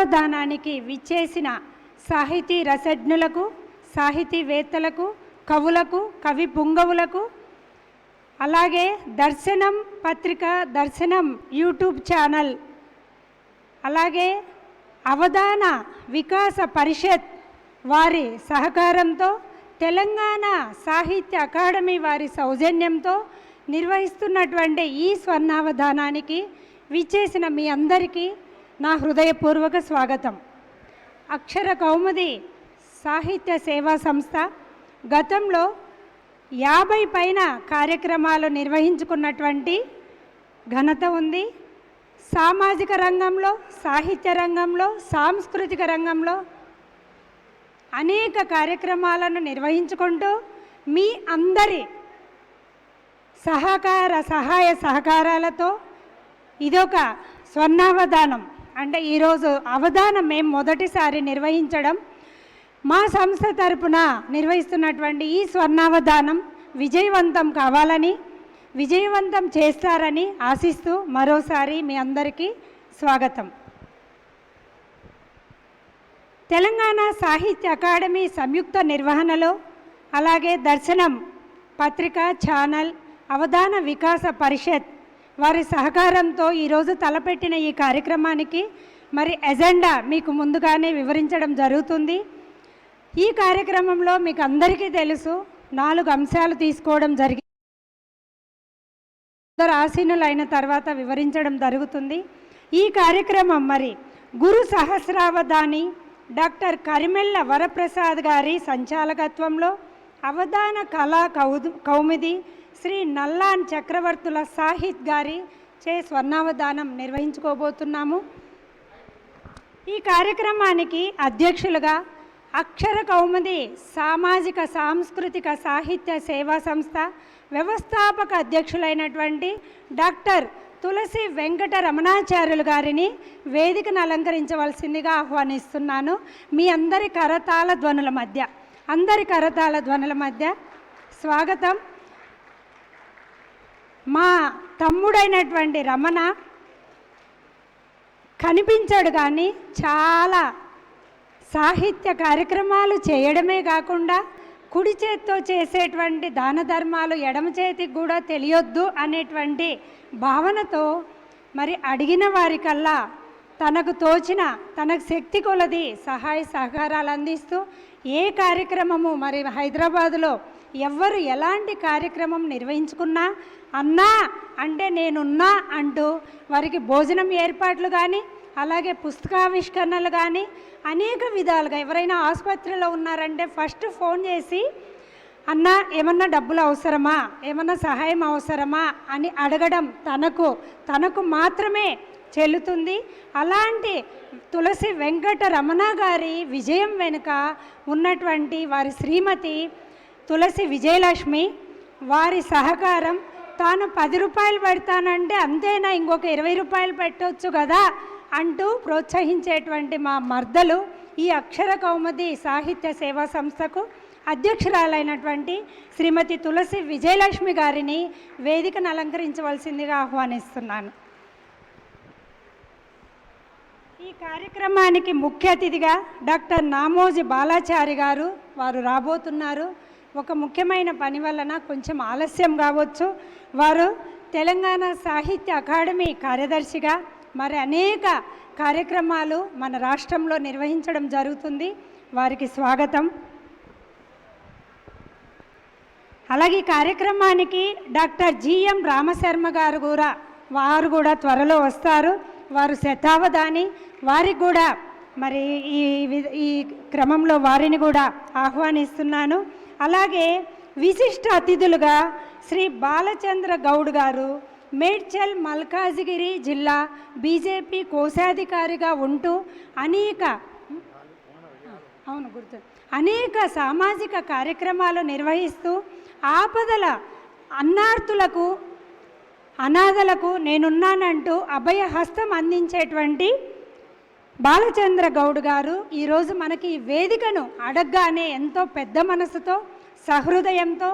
స్వర్ణావధానానికి విచ్చేసిన సాహితీ రసజ్ఞులకు, సాహితీవేత్తలకు, కవులకు, కవి పుంగవులకు, అలాగే దర్శనం పత్రిక, దర్శనం యూట్యూబ్ ఛానల్, అలాగే అవధాన వికాస పరిషత్ వారి సహకారంతో, తెలంగాణ సాహిత్య అకాడమీ వారి సౌజన్యంతో నిర్వహిస్తున్నటువంటి ఈ స్వర్ణావధానానికి విచ్చేసిన మీ అందరికీ నా హృదయపూర్వక స్వాగతం. అక్షర కౌముది సాహిత్య సేవా సంస్థ గతంలో 50 పైన కార్యక్రమాలు నిర్వహించుకున్నటువంటి ఘనత ఉంది. సామాజిక రంగంలో, సాహిత్య రంగంలో, సాంస్కృతిక రంగంలో అనేక కార్యక్రమాలను నిర్వహించుకుంటూ మీ అందరి సహాయ సహకారాలతో ఇదొక స్వర్ణావధానం అంటే ఈరోజు అవధానం మేము మొదటిసారి నిర్వహించడం, మా సంస్థ తరపున నిర్వహిస్తున్నటువంటి ఈ స్వర్ణావధానం విజయవంతం కావాలని, విజయవంతం చేస్తారని ఆశిస్తూ మరోసారి మీ అందరికీ స్వాగతం. తెలంగాణ సాహిత్య అకాడమీ సంయుక్త నిర్వహణలో, అలాగే దర్శనం పత్రిక, ఛానల్, అవధాన వికాస పరిషత్ వారి సహకారంతో ఈరోజు తలపెట్టిన ఈ కార్యక్రమానికి మరి ఎజెండా మీకు ముందుగానే వివరించడం జరుగుతుంది. ఈ కార్యక్రమంలో మీకు అందరికీ తెలుసు 4 అంశాలు తీసుకోవడం జరిగింది. అందరు ఆసీనులైన తర్వాత వివరించడం జరుగుతుంది. ఈ కార్యక్రమం మరి గురు సహస్రావధాని డాక్టర్ కరిమెళ్ళ వరప్రసాద్ గారి సంచాలకత్వంలో అవధాన కళా కౌముది శ్రీ నల్లాన్ చక్రవర్తుల సాహిత్ గారి చే స్వర్ణావధానం నిర్వహించుకోబోతున్నాము. ఈ కార్యక్రమానికి అధ్యక్షులుగా అక్షర కౌముది సామాజిక సాంస్కృతిక సాహిత్య సేవా సంస్థ వ్యవస్థాపక అధ్యక్షులైనటువంటి డాక్టర్ తులసి వెంకట రమణాచార్యులు గారిని వేదికను అలంకరించవలసిందిగా ఆహ్వానిస్తున్నాను. మీ అందరి కరతాళ ధ్వనుల మధ్య స్వాగతం. మా తమ్ముడైనటువంటి రమణ కనిపించాడు కానీ చాలా సాహిత్య కార్యక్రమాలు చేయడమే కాకుండా కుడి చేత్తో చేసేటువంటి దాన ధర్మాలు ఎడమ చేతికి కూడా తెలియొద్దు అనేటువంటి భావనతో మరి అడిగిన వారికల్లా తనకు తోచిన, తనకు శక్తి కొలది సహాయ సహకారాలు అందిస్తూ ఏ కార్యక్రమము మరి హైదరాబాదులో ఎవ్వరు ఎలాంటి కార్యక్రమం నిర్వహించుకున్నా అన్నా అంటే నేనున్నా అంటూ వారికి భోజనం ఏర్పాట్లు కానీ, అలాగే పుస్తకావిష్కరణలు కానీ అనేక విధాలుగా, ఎవరైనా ఆసుపత్రిలో ఉన్నారంటే ఫస్ట్ ఫోన్ చేసి అన్న ఏమన్నా డబ్బులు అవసరమా, ఏమన్నా సహాయం అవసరమా అని అడగడం తనకు మాత్రమే చెల్లుతుంది. అలాంటి తులసి వెంకట రమణ గారి విజయం వెనుక ఉన్నటువంటి వారి శ్రీమతి తులసి విజయలక్ష్మి వారి సహకారం, తాను 10 రూపాయలు పెడతానంటే అంతేనా ఇంకొక 20 రూపాయలు పెట్టవచ్చు కదా అంటూ ప్రోత్సహించేటువంటి మా మర్దలు ఈ అక్షర కౌముది సాహిత్య సేవా సంస్థకు అధ్యక్షురాలైనటువంటి శ్రీమతి తులసి విజయలక్ష్మి గారిని వేదికను అలంకరించవలసిందిగా ఆహ్వానిస్తున్నాను. ఈ కార్యక్రమానికి ముఖ్య అతిథిగా డాక్టర్ నామోజీ బాలాచారి గారు వారు రాబోతున్నారు. ఒక ముఖ్యమైన పని వలన కొంచెం ఆలస్యం కావచ్చు. వారు తెలంగాణ సాహిత్య అకాడమీ కార్యదర్శిగా మరి అనేక కార్యక్రమాలు మన రాష్ట్రంలో నిర్వహించడం జరుగుతుంది. వారికి స్వాగతం. అలాగే ఈ కార్యక్రమానికి డాక్టర్ జిఎం రామశర్మ గారు వారు కూడా త్వరలో వస్తారు. వారు శతావధాని, వారికి కూడా మరి ఈ క్రమంలో వారిని కూడా ఆహ్వానిస్తున్నాను. అలాగే విశిష్ట అతిథులుగా శ్రీ బాలచంద్ర గౌడ్ గారు మేడ్చల్ మల్కాజిగిరి జిల్లా బీజేపీ కోశాధికారిగా ఉంటూ అనేక సామాజిక కార్యక్రమాలు నిర్వహిస్తూ ఆపదల అన్నార్తులకు, అనాథలకు నేనున్నానంటూ అభయహస్తం అందించేటువంటి బాలచంద్ర గౌడ్ గారు ఈరోజు మనకి ఈ వేదికను అడగగానే ఎంతో పెద్ద మనసుతో, సహృదయంతో,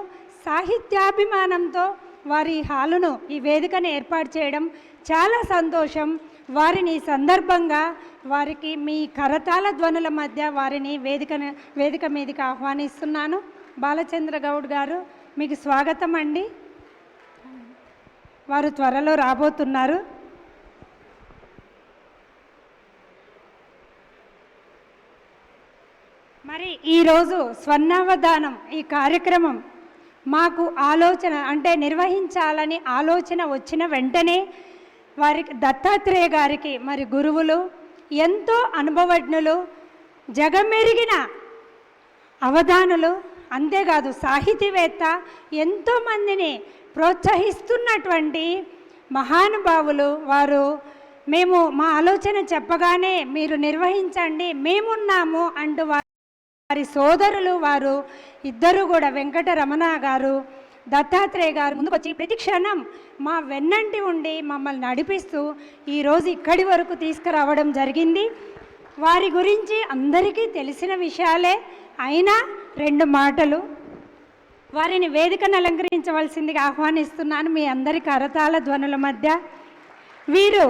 సాహిత్యాభిమానంతో వారి హాలును, ఈ వేదికను ఏర్పాటు చేయడం చాలా సంతోషం. వారిని సందర్భంగా వారికి మీ కరతాళ ధ్వనుల మధ్య వారిని వేదిక మీదకి ఆహ్వానిస్తున్నాను. బాలచంద్ర గౌడ్ గారు, మీకు స్వాగతం అండి. వారు త్వరలో రాబోతున్నారు. మరి ఈరోజు స్వర్ణావధానం ఈ కార్యక్రమం మాకు ఆలోచన అంటే నిర్వహించాలని ఆలోచన వచ్చిన వెంటనే వారికి దత్తాత్రేయ గారికి మరి గురువులు, ఎంతో అనుభవజ్ఞులు, జగమెరిగిన అవధానులు, అంతేకాదు సాహితీవేత్త, ఎంతోమందిని ప్రోత్సహిస్తున్నటువంటి మహానుభావులు వారు. మేము మా ఆలోచన చెప్పగానే మీరు నిర్వహించండి, మేమున్నాము అంటూ వారి సోదరులు వారు ఇద్దరు కూడా వెంకటరమణ గారు, దత్తాత్రేయ గారు ముందుకు వచ్చి ప్రతి క్షణం మా వెన్నంటి ఉండి మమ్మల్ని నడిపిస్తూ ఈరోజు ఇక్కడి వరకు తీసుకురావడం జరిగింది. వారి గురించి అందరికీ తెలిసిన విషయాలే, అయినా 2 మాటలు వారిని వేదికను అలంకరించవలసిందిగా ఆహ్వానిస్తున్నాను మీ అందరి కరతాళ ధ్వనుల మధ్య. వీరు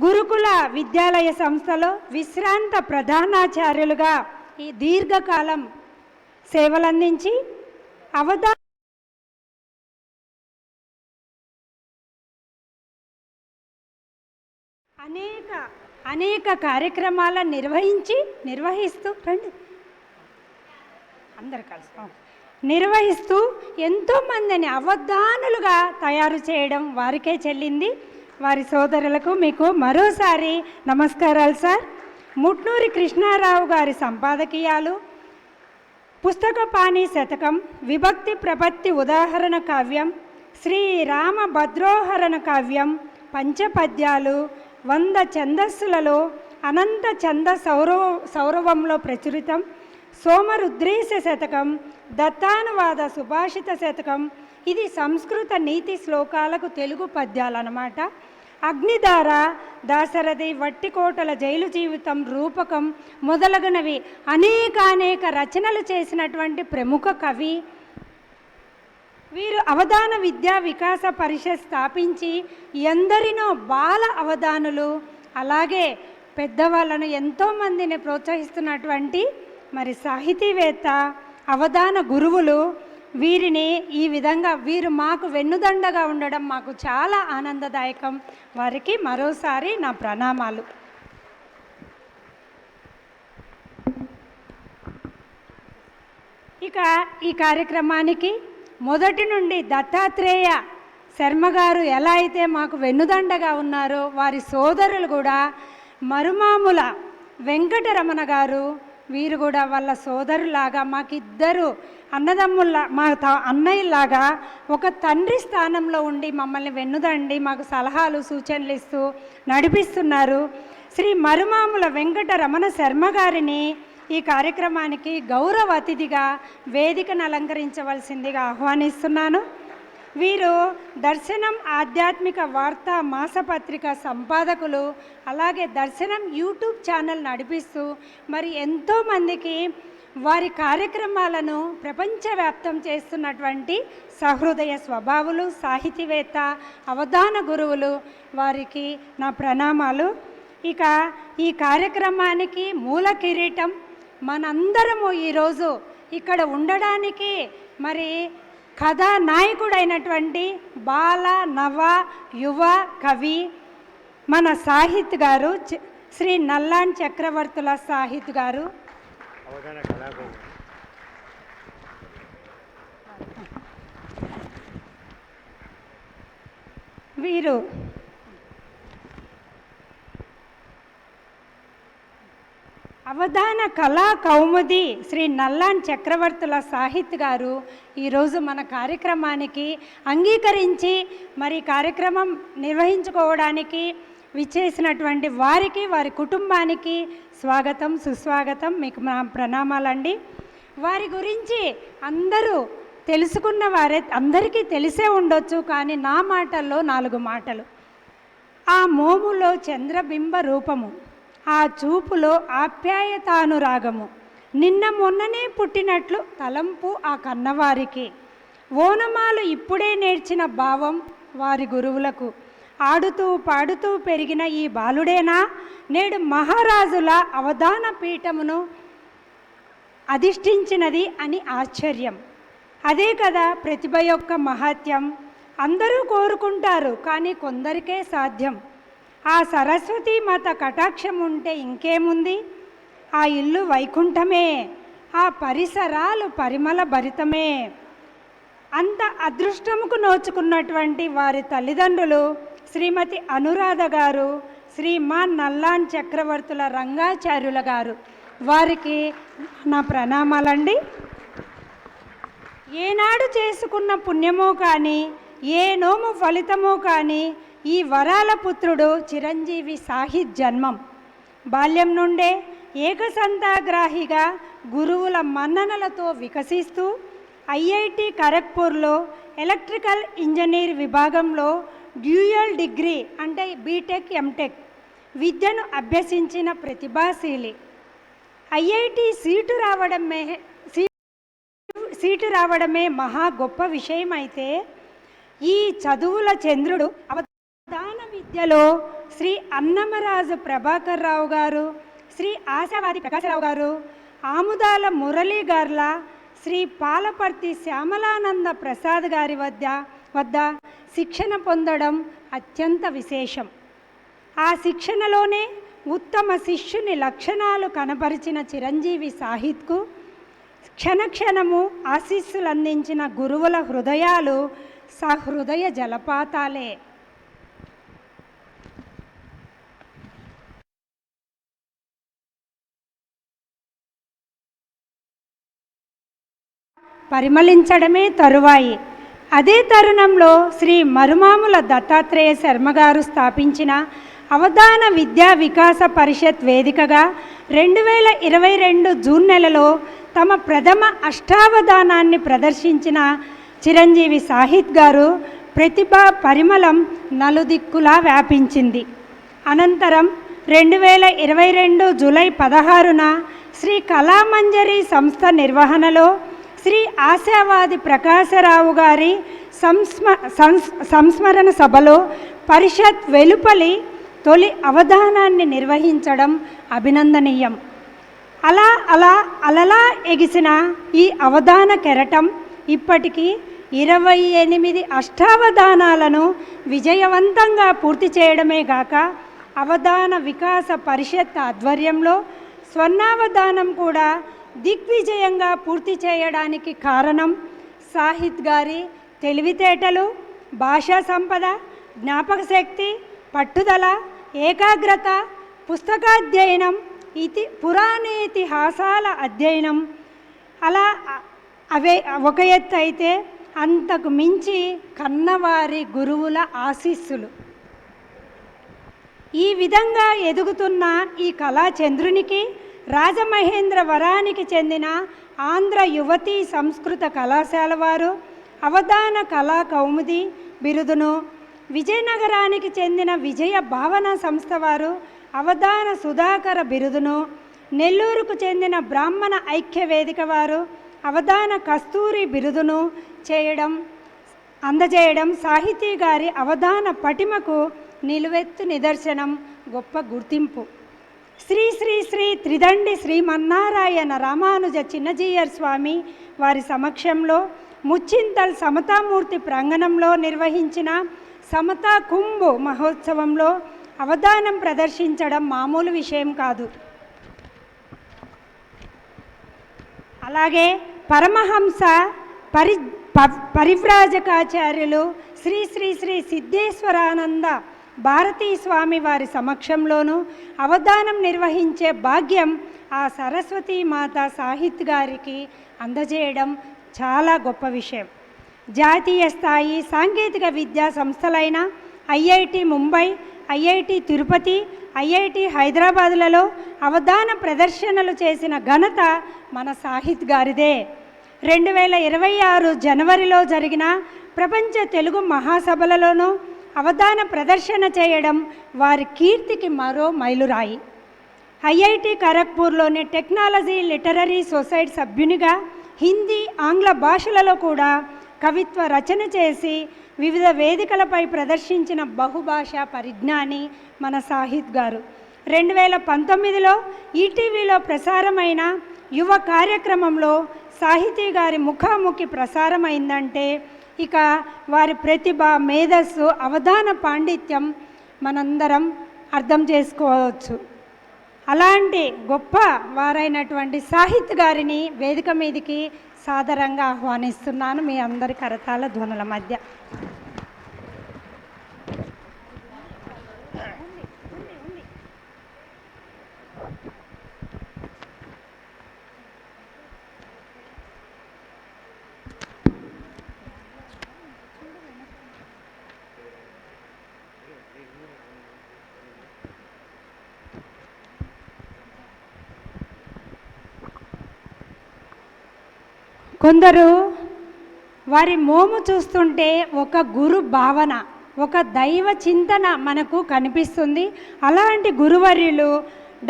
గురుకుల విద్యాలయ సంస్థలో విశ్రాంత ప్రధానాచార్యులుగా ఈ దీర్ఘకాలం సేవలందించి అనేక కార్యక్రమాలను నిర్వహిస్తూ అందరు కలిసి నిర్వహిస్తూ ఎంతోమందిని అవధానులుగా తయారు చేయడం వారికే చెల్లింది. వారి సోదరులకు మీకు మరోసారి నమస్కారాలు సార్. ముట్నూరి కృష్ణారావు గారి సంపాదకీయాలు, పుస్తకపాణి శతకం, విభక్తి ప్రపత్తి ఉదాహరణ కావ్యం, శ్రీరామ భద్రోహరణ కావ్యం, పంచపద్యాలు, 100 ఛందస్సులలో అనంత ఛంద సౌరవంలో ప్రచురితం, సోమరుద్రీశ శతకం, దత్తానువాద సుభాషిత శతకం, ఇది సంస్కృత నీతి శ్లోకాలకు తెలుగు పద్యాలన్నమాట. అగ్నిధార, దాశరథి, వట్టికోటల జైలు జీవితం, రూపకం మొదలగునవి అనేక రచనలు చేసినటువంటి ప్రముఖ కవి. వీరు అవధాన విద్యా వికాస పరిషత్ స్థాపించి ఎందరినో బాల అవధానులు అలాగే పెద్దవాళ్ళను ఎంతోమందిని ప్రోత్సహిస్తున్నటువంటి మరి సాహితీవేత్త, అవధాన గురువులు. వీరిని ఈ విధంగా వీరు మాకు వెన్నుదండగా ఉండడం మాకు చాలా ఆనందదాయకం. వారికి మరోసారి నా ప్రణామాలు. ఇక ఈ కార్యక్రమానికి మొదటి నుండి దత్తాత్రేయ శర్మ గారు ఎలా అయితే మాకు వెన్నుదండగా ఉన్నారో, వారి సోదరులు కూడా మరుమాముల వెంకటరమణ గారు, వీరు కూడా వాళ్ళ సోదరులాగా మాకిద్దరు అన్నదమ్ముల్లా, మా అన్నయ్యలాగా ఒక తండ్రి స్థానంలో ఉండి మమ్మల్ని వెన్నుదండి మాకు సలహాలు సూచనలు ఇస్తూ నడిపిస్తున్నారు. శ్రీ మరుమాముల వెంకటరమణ శర్మ గారిని ఈ కార్యక్రమానికి గౌరవ అతిథిగా వేదికను అలంకరించవలసిందిగా ఆహ్వానిస్తున్నాను. వీరు దర్శనం ఆధ్యాత్మిక వార్తా మాసపత్రిక సంపాదకులు, అలాగే దర్శనం యూట్యూబ్ ఛానల్ నడిపిస్తూ మరి ఎంతోమందికి వారి కార్యక్రమాలను ప్రపంచవ్యాప్తం చేస్తున్నటువంటి సహృదయ స్వభావులు, సాహితీవేత్త, అవధాన గురువులు. వారికి నా ప్రణామాలు. ఇక ఈ కార్యక్రమానికి మూల కిరీటం మనందరము ఈరోజు ఇక్కడ ఉండడానికి మరి కథానాయకుడైనటువంటి బాల నవ యువ కవి మన సాహిత్ గారు, శ్రీ నల్లాన్ చక్రవర్తుల సాహిత్ గారు. వీరు అవధాన కళా కౌముది శ్రీ నల్లాన్ చక్రవర్తుల సాహిత్ గారు ఈరోజు మన కార్యక్రమానికి అంగీకరించి మరి కార్యక్రమం నిర్వహించుకోవడానికి విచ్చేసినటువంటి వారికి, వారి కుటుంబానికి స్వాగతం, సుస్వాగతం. మీకు మా ప్రణామాలండి. వారి గురించి అందరూ తెలుసుకున్న వారే, అందరికీ తెలిసే ఉండొచ్చు, కానీ నా మాటల్లో 4 మాటలు. ఆ మోములో చంద్రబింబ రూపము, ఆ చూపులో ఆప్యాయతానురాగము, నిన్న మొన్ననే పుట్టినట్లు తలంపు ఆ కన్నవారికి, ఓనమాలు ఇప్పుడే నేర్చిన భావం వారి గురువులకు, ఆడుతూ పాడుతూ పెరిగిన ఈ బాలుడేనా నేడు మహారాజుల అవధాన పీఠమును అధిష్ఠించినది అని ఆశ్చర్యం. అదే కదా ప్రతిభ యొక్క మహత్యం. అందరూ కోరుకుంటారు, కానీ కొందరికే సాధ్యం. ఆ సరస్వతీ మాత కటాక్షం ఉంటే ఇంకేముంది? ఆ ఇల్లు వైకుంఠమే, ఆ పరిసరాలు పరిమళ భరితమే. అంత అదృష్టముకు నోచుకున్నటువంటి వారి తల్లిదండ్రులు శ్రీమతి అనురాధ గారు, శ్రీమాన్ నల్లాన్ చక్రవర్తుల రంగాచార్యుల గారు. వారికి నా ప్రణామాలండి. ఏనాడు చేసుకున్న పుణ్యమో కానీ, ఏ నోము ఫలితమో కానీ ఈ వరాల పుత్రుడు చిరంజీవి సాహిత్ జన్మం. బాల్యం నుండే ఏకసంతాగ్రాహిగా గురువుల మన్ననలతో వికసిస్తూ ఐఐటి ఖరగ్పూర్లో ఎలక్ట్రికల్ ఇంజనీర్ విభాగంలో డ్యూయల్ డిగ్రీ అంటే బీటెక్ ఎంటెక్ విద్యను అభ్యసించిన ప్రతిభాశీలి. ఐఐటి సీటు రావడమే మహా గొప్ప విషయం. అయితే ఈ చదువుల చంద్రుడు అవధాన విద్యలో శ్రీ అన్నమరాజు ప్రభాకర్ రావు గారు, శ్రీ ఆశావాది ప్రకాశరావు గారు, ఆముదాల మురళీ గార్ల, శ్రీ పాలపర్తి శ్యామలానంద ప్రసాద్ గారి వద్ద శిక్షణ పొందడం అత్యంత విశేషం. ఆ శిక్షణలోనే ఉత్తమ శిష్యుని లక్షణాలు కనబరిచిన చిరంజీవి సాహిత్కు క్షణక్షణము ఆశీస్సులు అందించిన గురువుల హృదయాలు సహృదయ జలపాతాలే. పరిమళించడమే తరువాయి. అదే తరుణంలో శ్రీ మరుమాముల దత్తాత్రేయ శర్మ గారు స్థాపించిన అవధాన విద్యా వికాస పరిషత్ వేదికగా 2022 జూన్ నెలలో తమ ప్రథమ అష్టావధానాన్ని ప్రదర్శించిన చిరంజీవి సాహిత్ గారు ప్రతిభా పరిమళం నలుదిక్కులా వ్యాపించింది. అనంతరం 2022 జూలై 16న శ్రీ కళామంజరి సంస్థ నిర్వహణలో శ్రీ ఆశావాది ప్రకాశరావు గారి సంస్మరణ సభలో పరిషత్ వెలుపలి తొలి అవధానాన్ని నిర్వహించడం అభినందనీయం. అలలా ఎగిసిన ఈ అవధాన కెరటం ఇప్పటికీ 28 అష్టావధానాలను విజయవంతంగా పూర్తి చేయడమే గాక అవధాన వికాస పరిషత్ ఆధ్వర్యంలో స్వర్ణావధానం కూడా దిగ్విజయంగా పూర్తి చేయడానికి కారణం సాహిత్ గారి తెలివితేటలు, భాషా సంపద, జ్ఞాపక శక్తి, పట్టుదల, ఏకాగ్రత, పుస్తకాధ్యయనం, పురాణేతిహాసాల అధ్యయనం. అలా అవే ఒక ఎత్తు అయితే అంతకు మించి కన్నవారి గురువుల ఆశీస్సులు. ఈ విధంగా ఎదుగుతున్న ఈ కళాచంద్రునికి రాజమహేంద్రవరానికి చెందిన ఆంధ్ర యువతీ సంస్కృత కళాశాల వారు అవధాన కళా కౌముది బిరుదును, విజయనగరానికి చెందిన విజయ భావన సంస్థ వారు అవధాన సుధాకర బిరుదును, నెల్లూరుకు చెందిన బ్రాహ్మణ ఐక్య వేదిక వారు అవధాన కస్తూరి బిరుదును అందజేయడం సాహితీ గారి అవధాన పటిమకు నిలువెత్తు నిదర్శనం, గొప్ప గుర్తింపు. శ్రీ శ్రీ శ్రీ త్రిదండి శ్రీమన్నారాయణ రామానుజ చిన్నజీయర్ స్వామి వారి సమక్షంలో ముచ్చింతల్ సమతామూర్తి ప్రాంగణంలో నిర్వహించిన సమతా కుంభు మహోత్సవంలో అవధానం ప్రదర్శించడం మామూలు విషయం కాదు. అలాగే పరమహంస పరివ్రాజకాచార్యులు శ్రీ శ్రీ శ్రీ సిద్ధేశ్వరానంద భారతీ స్వామి వారి సమక్షంలోనూ అవధానం నిర్వహించే భాగ్యం ఆ సరస్వతీ మాత సాహిత్ గారికి అందజేయడం చాలా గొప్ప విషయం. జాతీయ స్థాయి సాంకేతిక విద్యా సంస్థలైన IIT Mumbai, IIT Tirupati, IIT హైదరాబాదులలో అవధాన ప్రదర్శనలు చేసిన ఘనత మన సాహిత్ గారిదే. 2026 జనవరిలో జరిగిన ప్రపంచ తెలుగు మహాసభలలోనూ అవధాన ప్రదర్శన చేయడం వారి కీర్తికి మరో మైలురాయి. ఐఐటి ఖరగ్పూర్లోని టెక్నాలజీ లిటరరీ సొసైటీ సభ్యునిగా హిందీ, ఆంగ్ల భాషలలో కూడా కవిత్వ రచన చేసి వివిధ వేదికలపై ప్రదర్శించిన బహుభాషా పరిజ్ఞాని మన సాహిత్ గారు. 2019లో ఈటీవీలో ప్రసారమైన యువ కార్యక్రమంలో సాహితీ గారి ముఖాముఖి ప్రసారమైందంటే ఇక వారి ప్రతిభ, మేధస్సు, అవధాన పాండిత్యం మనందరం అర్థం చేసుకోవచ్చు. అలాంటి గొప్ప వారైనటువంటి సాహిత్ గారిని వేదిక మీదకి సాదరంగా ఆహ్వానిస్తున్నాను మీ అందరి కరతాళ ధ్వనుల మధ్య. కొందరు వారి మోము చూస్తుంటే ఒక గురు భావన, ఒక దైవ చింతన మనకు కనిపిస్తుంది. అలాంటి గురువర్యులు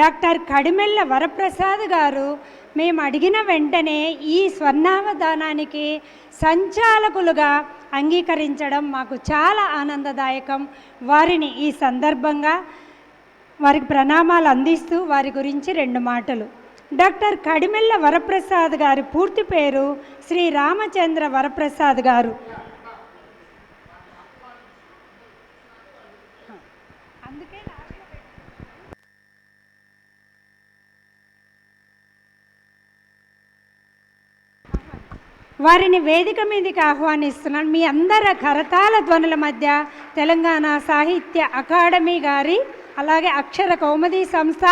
డాక్టర్ కడిమెళ్ళ వరప్రసాద్ గారు మేము అడిగిన వెంటనే ఈ స్వర్ణావధానానికి సంచాలకులుగా అంగీకరించడం మాకు చాలా ఆనందదాయకం. వారిని ఈ సందర్భంగా వారికి ప్రణామాలు అందిస్తూ వారి గురించి 2 మాటలు. డాక్టర్ కడిమెళ్ళ వరప్రసాద్ గారి పూర్తి పేరు శ్రీ రామచంద్ర వరప్రసాద్ గారు. వారిని వేదిక మీదకి ఆహ్వానిస్తున్నాను. మీ అందరి కరతాళ ధ్వనుల మధ్య తెలంగాణ సాహిత్య అకాడమీ గారి, అలాగే అక్షర కౌముది సంస్థ,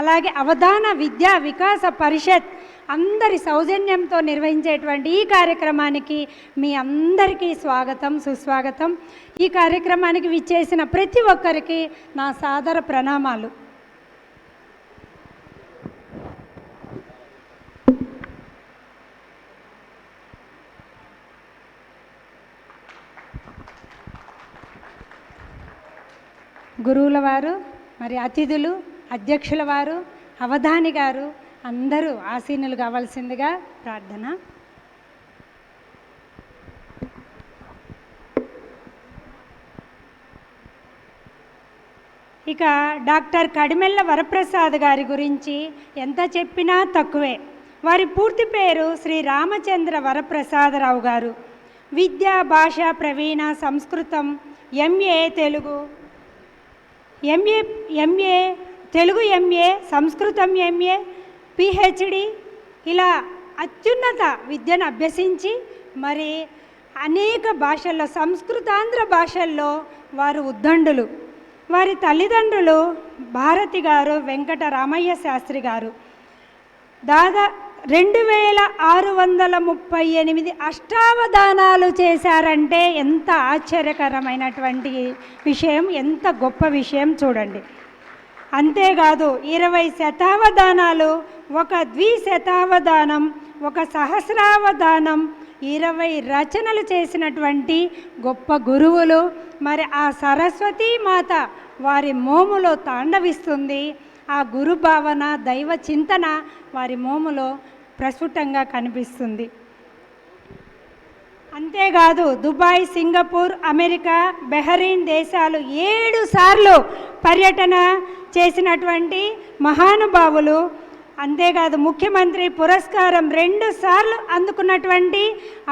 అలాగే అవధాన విద్యా వికాస పరిషత్ అందరి సౌజన్యంతో నిర్వహించేటువంటి ఈ కార్యక్రమానికి మీ అందరికీ స్వాగతం, సుస్వాగతం. ఈ కార్యక్రమానికి విచ్చేసిన ప్రతి ఒక్కరికి నా సాదర ప్రణామాలు. గురువుల వారు, మరి అతిథులు, అధ్యక్షుల వారు, అవధాని గారు అందరూ ఆసీనులు కావాల్సిందిగా ప్రార్థన. ఇక డాక్టర్ కడిమెళ్ళ వరప్రసాద్ గారి గురించి ఎంత చెప్పినా తక్కువే. వారి పూర్తి పేరు శ్రీ రామచంద్ర వరప్రసాదరావు గారు. విద్యా, భాష, ప్రవీణ, సంస్కృతం, MA Telugu, MA Telugu, MA సంస్కృతం, ఎంఏ పిహెచ్డి ఇలా అత్యున్నత విద్యను అభ్యసించి మరి అనేక భాషల్లో, సంస్కృతాంధ్ర భాషల్లో వారు ఉద్దండులు. వారి తల్లిదండ్రులు భారతి గారు, వెంకట రామయ్య శాస్త్రి గారు. 2638 అష్టావధానాలు చేశారంటే ఎంత ఆశ్చర్యకరమైనటువంటి విషయం, ఎంత గొప్ప విషయం చూడండి. అంతేకాదు 20 శతావధానాలు, ఒక ద్విశతావధానం, ఒక సహస్రావధానం, 20 రచనలు చేసినటువంటి గొప్ప గురువులు. మరి ఆ సరస్వతీ మాత వారి మోములో తాండవిస్తుంది. ఆ గురు భావన, దైవ చింతన వారి మోములో ప్రస్ఫుటంగా కనిపిస్తుంది. అంతేకాదు దుబాయ్, సింగపూర్, అమెరికా, బెహరీన్ దేశాలు 7 సార్లు పర్యటన చేసినటువంటి మహానుభావులు. అంతేకాదు ముఖ్యమంత్రి పురస్కారం 2 సార్లు అందుకున్నటువంటి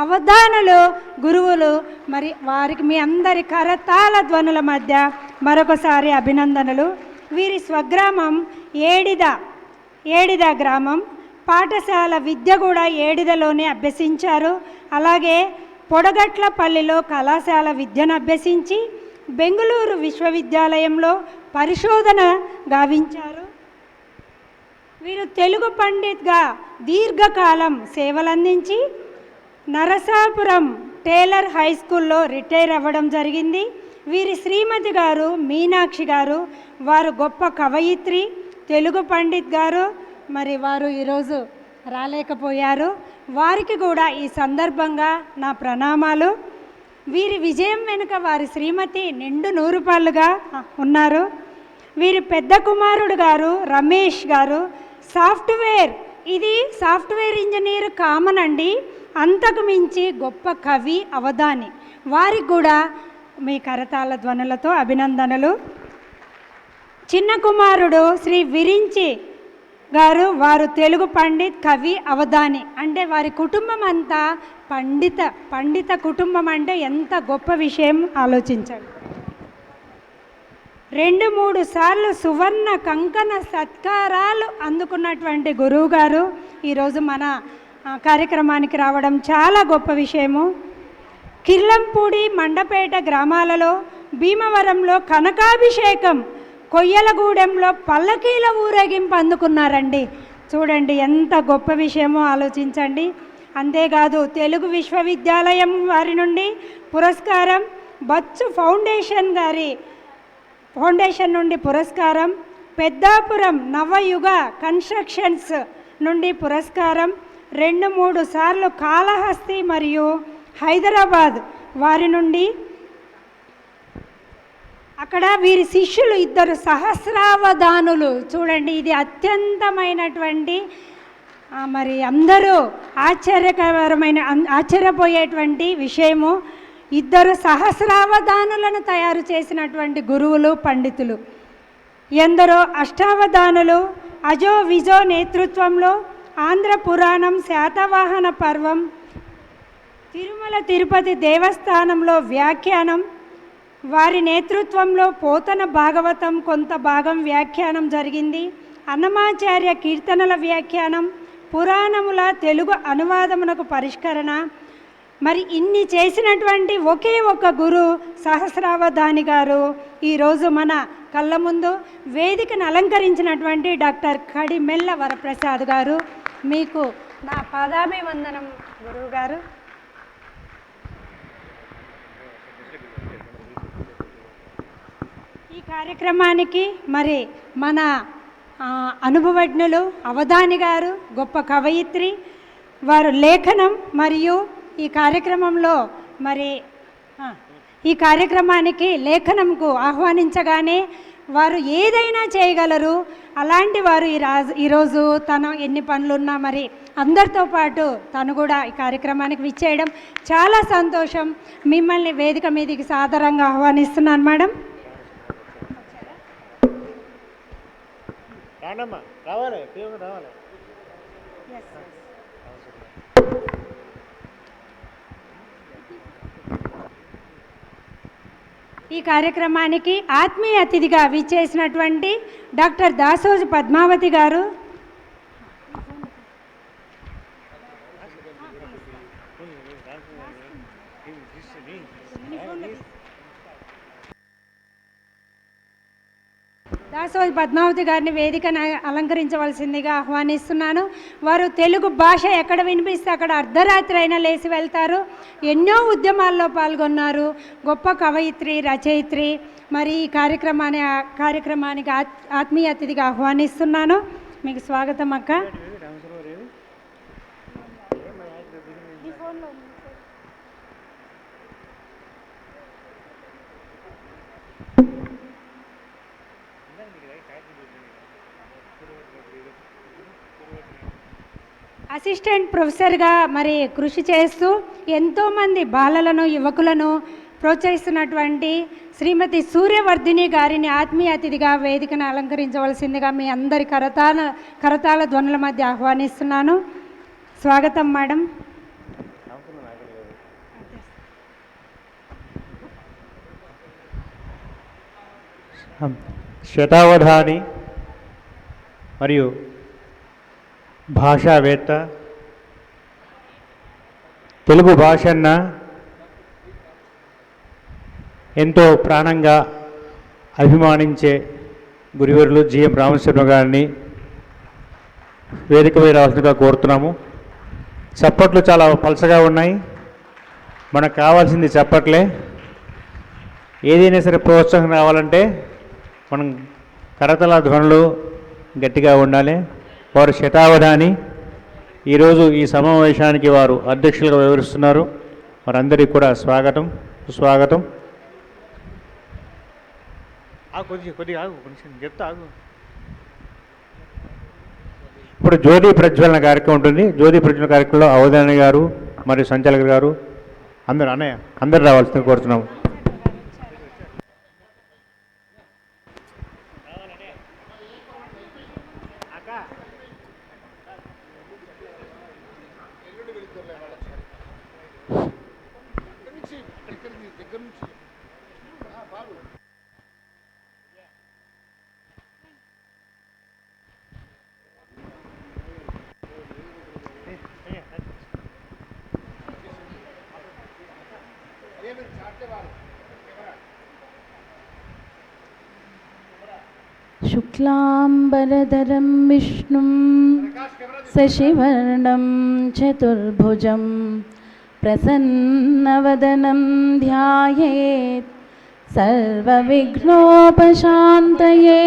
అవధానులు, గురువులు. మరి వారికి మీ అందరి కరతాళ ధ్వనుల మధ్య మరొకసారి అభినందనలు. వీరి స్వగ్రామం ఏడిద గ్రామం. పాఠశాల విద్య కూడా ఏడిదలోనే అభ్యసించారు. అలాగే పొడగట్లపల్లిలో కళాశాల విద్యను అభ్యసించి బెంగుళూరు విశ్వవిద్యాలయంలో పరిశోధన గావించారు. వీరు తెలుగు పండిత్గా దీర్ఘకాలం సేవలందించి నరసాపురం టేలర్ హై స్కూల్లో రిటైర్ అవ్వడం జరిగింది. వీరి శ్రీమతి గారు మీనాక్షి గారు, వారు గొప్ప కవయిత్రి, తెలుగు పండిత్ గారు. మరి వారు ఈరోజు రాలేకపోయారు. వారికి కూడా ఈ సందర్భంగా నా ప్రణామాలు. వీరి విజయం వెనుక వారి శ్రీమతి నిండు 100 రూపాయలుగా ఉన్నారు. వీరి పెద్ద కుమారుడు గారు రమేష్ గారు సాఫ్ట్వేర్ ఇంజనీర్ కామన్ అండి. అంతకు మించి గొప్ప కవి, అవధాని. వారికి కూడా మీ కరతాళ ధ్వనులతో అభినందనలు. చిన్న కుమారుడు శ్రీ విరించి గారు, వారు తెలుగు పండిత్, కవి, అవధాని. అంటే వారి కుటుంబం అంతా పండిత కుటుంబం. అంటే ఎంత గొప్ప విషయం ఆలోచించండి. 2-3 సార్లు సువర్ణ కంకణ సత్కారాలు అందుకున్నటువంటి గురువు గారు ఈరోజు మన కార్యక్రమానికి రావడం చాలా గొప్ప విషయము. కిర్లంపూడి, మండపేట గ్రామాలలో, భీమవరంలో కనకాభిషేకం, కొయ్యలగూడెంలో పల్లకీల ఊరేగింపు అందుకున్నారండి. చూడండి ఎంత గొప్ప విషయమో ఆలోచించండి. అంతేకాదు తెలుగు విశ్వవిద్యాలయం వారి నుండి పురస్కారం, బచ్చు ఫౌండేషన్ నుండి పురస్కారం, పెద్దాపురం నవయుగ కన్స్ట్రక్షన్స్ నుండి పురస్కారం, 2-3 సార్లు కాళహస్తి మరియు హైదరాబాద్ వారి నుండి. అక్కడ వీరి శిష్యులు 2 సహస్రావధానులు. చూడండి, ఇది అత్యంతమైనటువంటి మరి అందరూ ఆశ్చర్యపోయేటువంటి విషయము. 2 సహస్రావధానులను తయారు చేసినటువంటి గురువులు, పండితులు. ఎందరో అష్టావధానులు అజో విజో నేతృత్వంలో ఆంధ్ర పురాణం, శాతవాహన పర్వం, తిరుమల తిరుపతి దేవస్థానంలో వ్యాఖ్యానం, వారి నేతృత్వంలో పోతన భాగవతం కొంత భాగం వ్యాఖ్యానం జరిగింది. అన్నమాచార్య కీర్తనల వ్యాఖ్యానం, పురాణముల తెలుగు అనువాదమునకు పరిష్కరణ. మరి ఇన్ని చేసినటువంటి ఒకే ఒక గురు సహస్రావధాని గారు ఈరోజు మన కళ్ళ ముందు వేదికను అలంకరించినటువంటి డాక్టర్ కడిమెల్ల వరప్రసాద్ గారు. మీకు నా పాదాభివందనం గురువు గారు. ఈ కార్యక్రమానికి మరి మన అనుభవజ్ఞులు అవధాని గారు, గొప్ప కవయిత్రి, వారు లేఖనం మరియు ఈ కార్యక్రమంలో మరి ఈ కార్యక్రమానికి లేఖనంకు ఆహ్వానించగానే వారు ఏదైనా చేయగలరు. అలాంటి వారు ఈరోజు తను ఎన్ని పనులున్నా మరి అందరితో పాటు తను కూడా ఈ కార్యక్రమానికి విచ్చేయడం చాలా సంతోషం. మిమ్మల్ని వేదిక మీదకి సాదరంగా ఆహ్వానిస్తున్నాను మేడం. ఈ కార్యక్రమానికి ఆత్మీయ అతిథిగా విచ్చేసినటువంటి డాక్టర్ దాసోజు పద్మావతి గారు, దాసోజు పద్మావతి గారిని వేదికను అలంకరించవలసిందిగా ఆహ్వానిస్తున్నాను. వారు తెలుగు భాష ఎక్కడ వినిపిస్తే అక్కడ అర్ధరాత్రి అయినా లేచి వెళ్తారు. ఎన్నో ఉద్యమాల్లో పాల్గొన్నారు. గొప్ప కవయిత్రి, రచయిత్రి. మరి ఈ కార్యక్రమానికి ఆత్మీయ అతిథిగా ఆహ్వానిస్తున్నాను. మీకు స్వాగతం అక్క. అసిస్టెంట్ ప్రొఫెసర్గా మరి కృషి చేస్తూ ఎంతోమంది బాలలను, యువకులను ప్రోత్సహిస్తున్నటువంటి శ్రీమతి సూర్యవర్ధిని గారిని ఆత్మీయ అతిథిగా వేదికను అలంకరించవలసిందిగా మీ అందరి కరతాళ ధ్వనుల మధ్య ఆహ్వానిస్తున్నాను. స్వాగతం మేడం. శతావధాని మరియు భాషావేత్త, తెలుగు భాషన్న ఎంతో ప్రాణంగా అభిమానించే గురువర్యులు జిఎం రామశర్మ గారిని వేదికపై రావాల్సిందిగా కోరుతున్నాము. చప్పట్లు చాలా పలసగా ఉన్నాయి. మనకు కావాల్సింది చప్పట్లే. ఏదైనా సరే ప్రోత్సాహం రావాలంటే మనం కరతల ధ్వనులు గట్టిగా ఉండాలి. వారు శతావధాని. ఈరోజు ఈ సమావేశానికి వారు అధ్యక్షులుగా వివరిస్తున్నారు. వారందరికీ కూడా స్వాగతం, సుస్వాగతం. కొద్దిగా ఆగు, కొంచెం చెప్తా ఆగు. ఇప్పుడు జ్యోతి ప్రజ్వలన కార్యక్రమం ఉంటుంది. జ్యోతి ప్రజ్వలన కార్యక్రమంలో అవధాని గారు మరియు సంచాలకులు గారు అందరు అన్నయ్య అందరు రావాల్సింది కోరుతున్నాము. शुक्लाम्बरधरं विष्णुं शशिवर्णं चतुर्भुजं प्रसन्नवदनं ध्यायेत् सर्वविघ्नोपशान्तये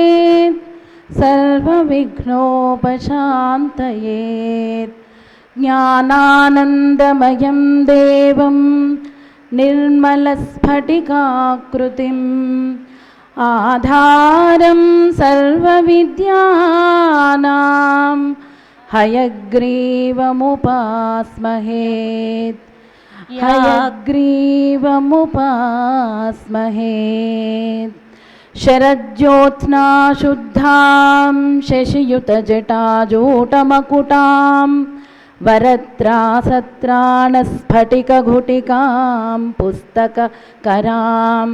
ज्ञानानन्दमयं देवं निर्मलस्फटिकाकृतिम् आधारं सर्वविद्यानां हयग्रीवमुपास्महे शरज्योत्स्ना शुद्धां शशियुतजटाजूटमकुटां वरत्रासत्राणस्फटिकघुटिकां पुस्तककरां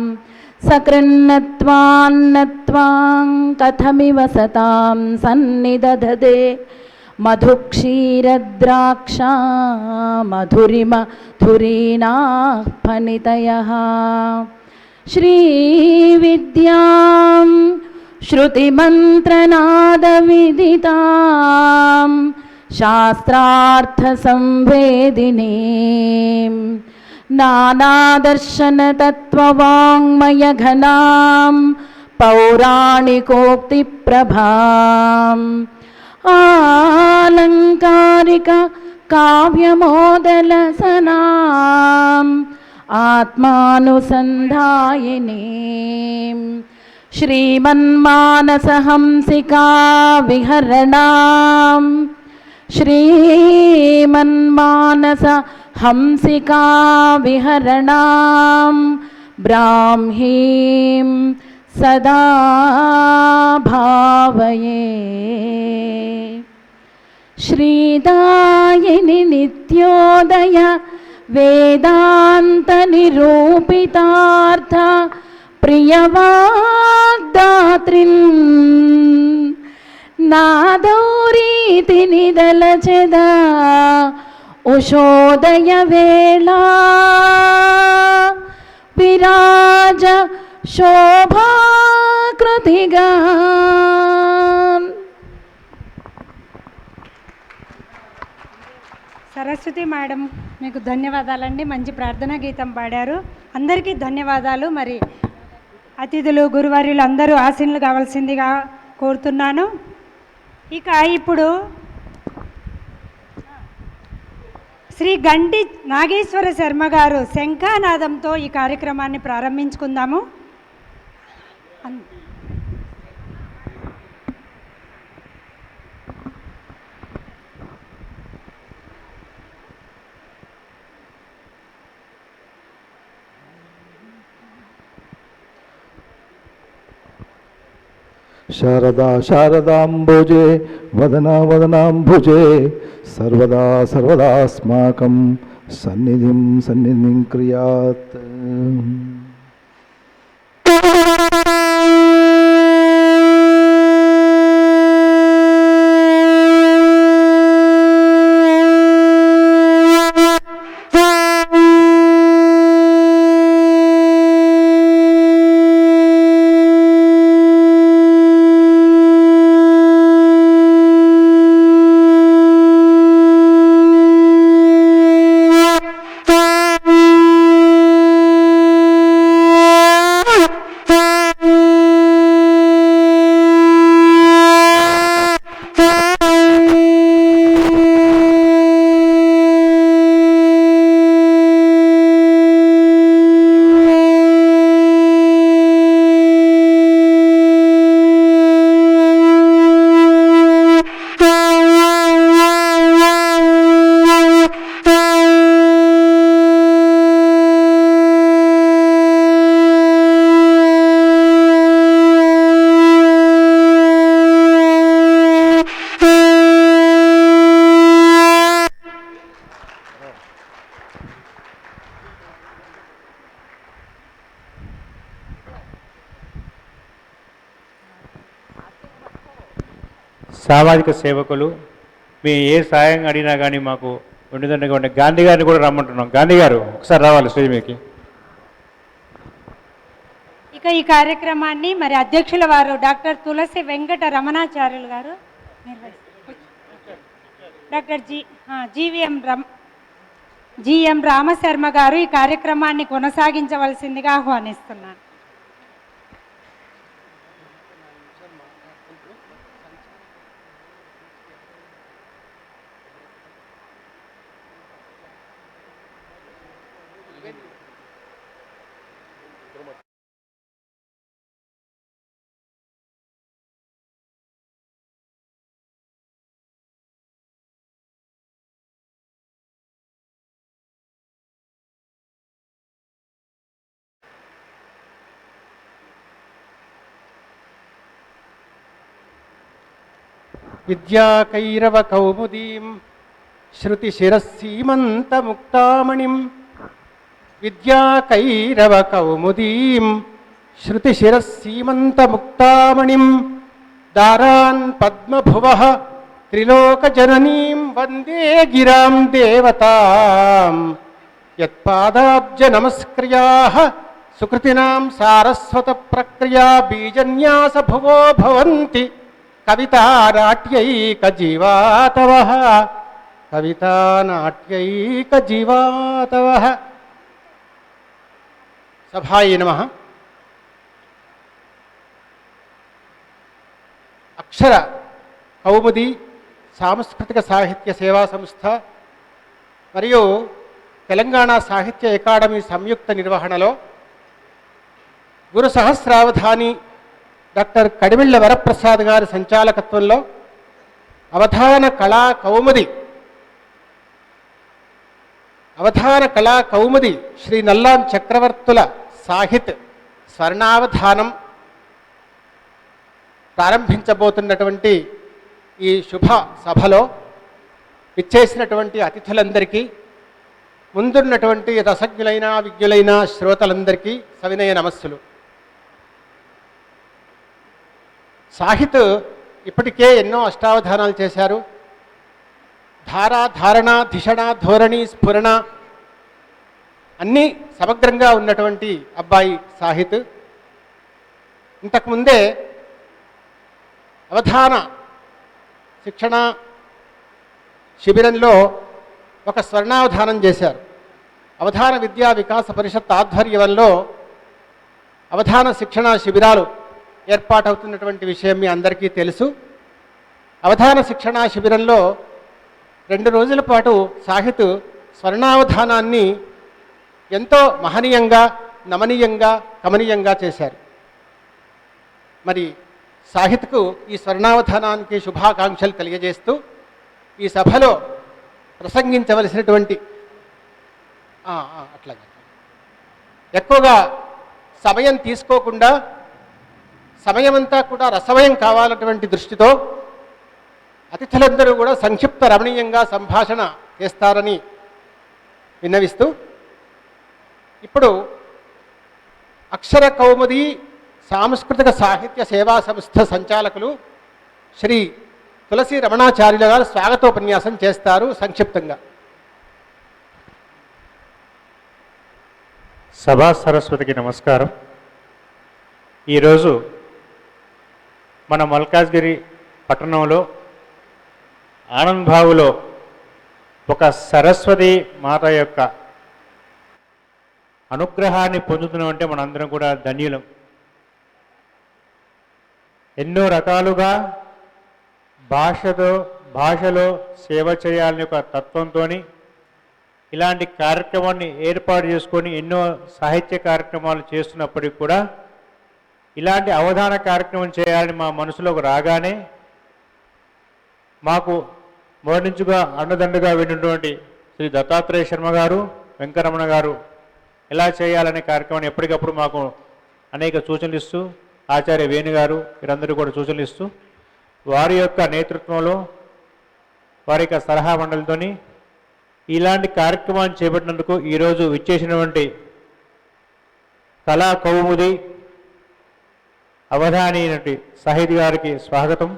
सकृन्नत्वान्नत्वां कथमिव सतां सन्निदधते मधुक्षीरद्राक्षा मधुरिमधुरीणाः फणितयः श्रीविद्यां श्रुतिमन्त्रनादविदितां शास्त्रार्थसंवेदिनीं नानादर्शनतत्त्ववाङ्मयघनां पौराणिकोक्तिप्रभाम् आलङ्कारिक काव्यमोदलसनाम् आत्मानुसन्धायिनीं श्रीमन्मानसहंसिका विहरणां श्रीमन्मानसहंसिका विहरणां ब्राह्मीं सदा भावये श्रीदायिनि नित्योदय वेदान्तनिरूपितार्थ प्रियवाग्दात्रिन् नादौरीति निदलचदा उषोदयवेला विराज शोभाकृतिगा సరస్వతి మేడం మీకు ధన్యవాదాలండి. మంచి ప్రార్థనా గీతం పాడారు. అందరికీ ధన్యవాదాలు. మరి అతిథులు గురువార్యులు అందరూ ఆశీనులు కావాల్సిందిగా కోరుతున్నాను. ఇక ఇప్పుడు శ్రీ గంటి నాగేశ్వర శర్మ గారు శంఖానాదంతో ఈ కార్యక్రమాన్ని ప్రారంభించుకుందాము. శారదా శారదాంబుజే వదనా వదనాంబుజే సర్వదా సర్వదాస్మాకం సన్నిధిం క్రియాత్. సామాజిక సేవకులు. మీ ఏ సాయం అడిగినా కానీ మాకు వెండుదండగా ఉండే గాంధీ గారిని కూడా రమ్మంటున్నాం. గాంధీ గారు ఒకసారి రావాలి స్టేజ్ మీదకి. ఇక ఈ కార్యక్రమాన్ని మరి అధ్యక్షుల వారు డాక్టర్ తులసి వెంకట రమణాచార్యులు గారు డాక్టర్ జిఎం రామశర్మ గారు ఈ కార్యక్రమాన్ని కొనసాగించవలసిందిగా ఆహ్వానిస్తున్నాను. విద్యాకైరవ కౌముదీం శృతిశిరస్సీమంతముక్తామణిం విద్యాకైరవ కౌముదీం శృతిశిరస్సీమంతముక్తామణిం దారాన్ పద్మభువః త్రిలోకజననీం వందే గిరాం దేవతాం యత్పాదాబ్జ నమస్క్రియాః సుకృతినాం సారస్వత ప్రక్రియా బీజన్యాస భువో భవంతి కవితానాట్యైకజీవాతవః కవితానాట్యైకజీవాతవః. సభాయే నమః. అక్షర కౌముది సాంస్కృతిక సాహిత్య సేవా సంస్థ మరియు తెలంగాణ సాహిత్య అకాడమీ సంయుక్త నిర్వహణలో గురు సహస్రావధాని డాక్టర్ కడిమిళ్ళ వరప్రసాద్ గారి సంచాలకత్వంలో అవధాన కళా కౌముది శ్రీ నల్లాం చక్రవర్తుల సాహిత్ స్వర్ణావధానం ప్రారంభించబోతున్నటువంటి ఈ శుభ సభలో ఇచ్చేసినటువంటి అతిథులందరికీ, ముందున్నటువంటి రసజ్ఞులైన విజ్ఞులైన శ్రోతలందరికీ సవినయ నమస్సులు. సాహిత్ ఇప్పటికే ఎన్నో అష్టావధానాలు చేశారు. ధార, ధారణ, ధిషణ, ధోరణి, స్ఫురణ అన్నీ సమగ్రంగా ఉన్నటువంటి అబ్బాయి సాహిత్. ఇంతకుముందే అవధాన శిక్షణ శిబిరంలో ఒక స్వర్ణావధానం చేశారు. అవధాన విద్యా వికాస పరిషత్ ఆధ్వర్యంలో అవధాన శిక్షణ శిబిరాలు ఏర్పాటవుతున్నటువంటి విషయం మీ అందరికీ తెలుసు. అవధాన శిక్షణా శిబిరంలో 2 రోజుల పాటు సాహిత్ స్వర్ణావధానాన్ని ఎంతో మహనీయంగా, నమనీయంగా, కమనీయంగా చేశారు. మరి సాహిత్కు ఈ స్వర్ణావధానానికి శుభాకాంక్షలు తెలియజేస్తూ ఈ సభలో ప్రసంగించవలసినటువంటి అట్లాగే ఎక్కువగా సమయం తీసుకోకుండా సమయమంతా కూడా రసమయం కావాలన్నటువంటి దృష్టితో అతిథులందరూ కూడా సంక్షిప్త రమణీయంగా సంభాషణ చేస్తారని విన్నవిస్తూ ఇప్పుడు అక్షర కౌముది సాంస్కృతిక సాహిత్య సేవా సంస్థ సంచాలకులు శ్రీ తులసి రమణాచార్యుల గారు స్వాగతోపన్యాసం చేస్తారు. సంక్షిప్తంగా సభా సరస్వతికి నమస్కారం. ఈరోజు మన మల్కాజ్గిరి పట్టణంలో ఆనందబావులో ఒక సరస్వతి మాత యొక్క అనుగ్రహాన్ని పొందుతున్నామంటే మనందరం కూడా ధన్యులం. ఎన్నో రకాలుగా భాషలో సేవ చేయాలని ఒక తత్వంతో ఇలాంటి కార్యక్రమాన్ని ఏర్పాటు చేసుకొని ఎన్నో సాహిత్య కార్యక్రమాలు చేస్తున్నప్పటికీ కూడా ఇలాంటి అవధాన కార్యక్రమం చేయాలని మా మనసులోకి రాగానే మాకు మొదటి నుంచిగా అండదండగా విన్నటువంటి శ్రీ దత్తాత్రేయ శర్మ గారు, వెంకరమణ గారు ఎలా చేయాలనే కార్యక్రమాన్ని ఎప్పటికప్పుడు మాకు అనేక సూచనలు ఇస్తూ, ఆచార్య వేణు గారు వీరందరూ కూడా సూచనలు ఇస్తూ వారి యొక్క నేతృత్వంలో వారి యొక్క సలహా మండలితో ఇలాంటి కార్యక్రమాన్ని చేపట్టినందుకు ఈరోజు విచ్చేసినటువంటి కళా కౌముది అవధాని సాహితీ గారికి స్వాగతం.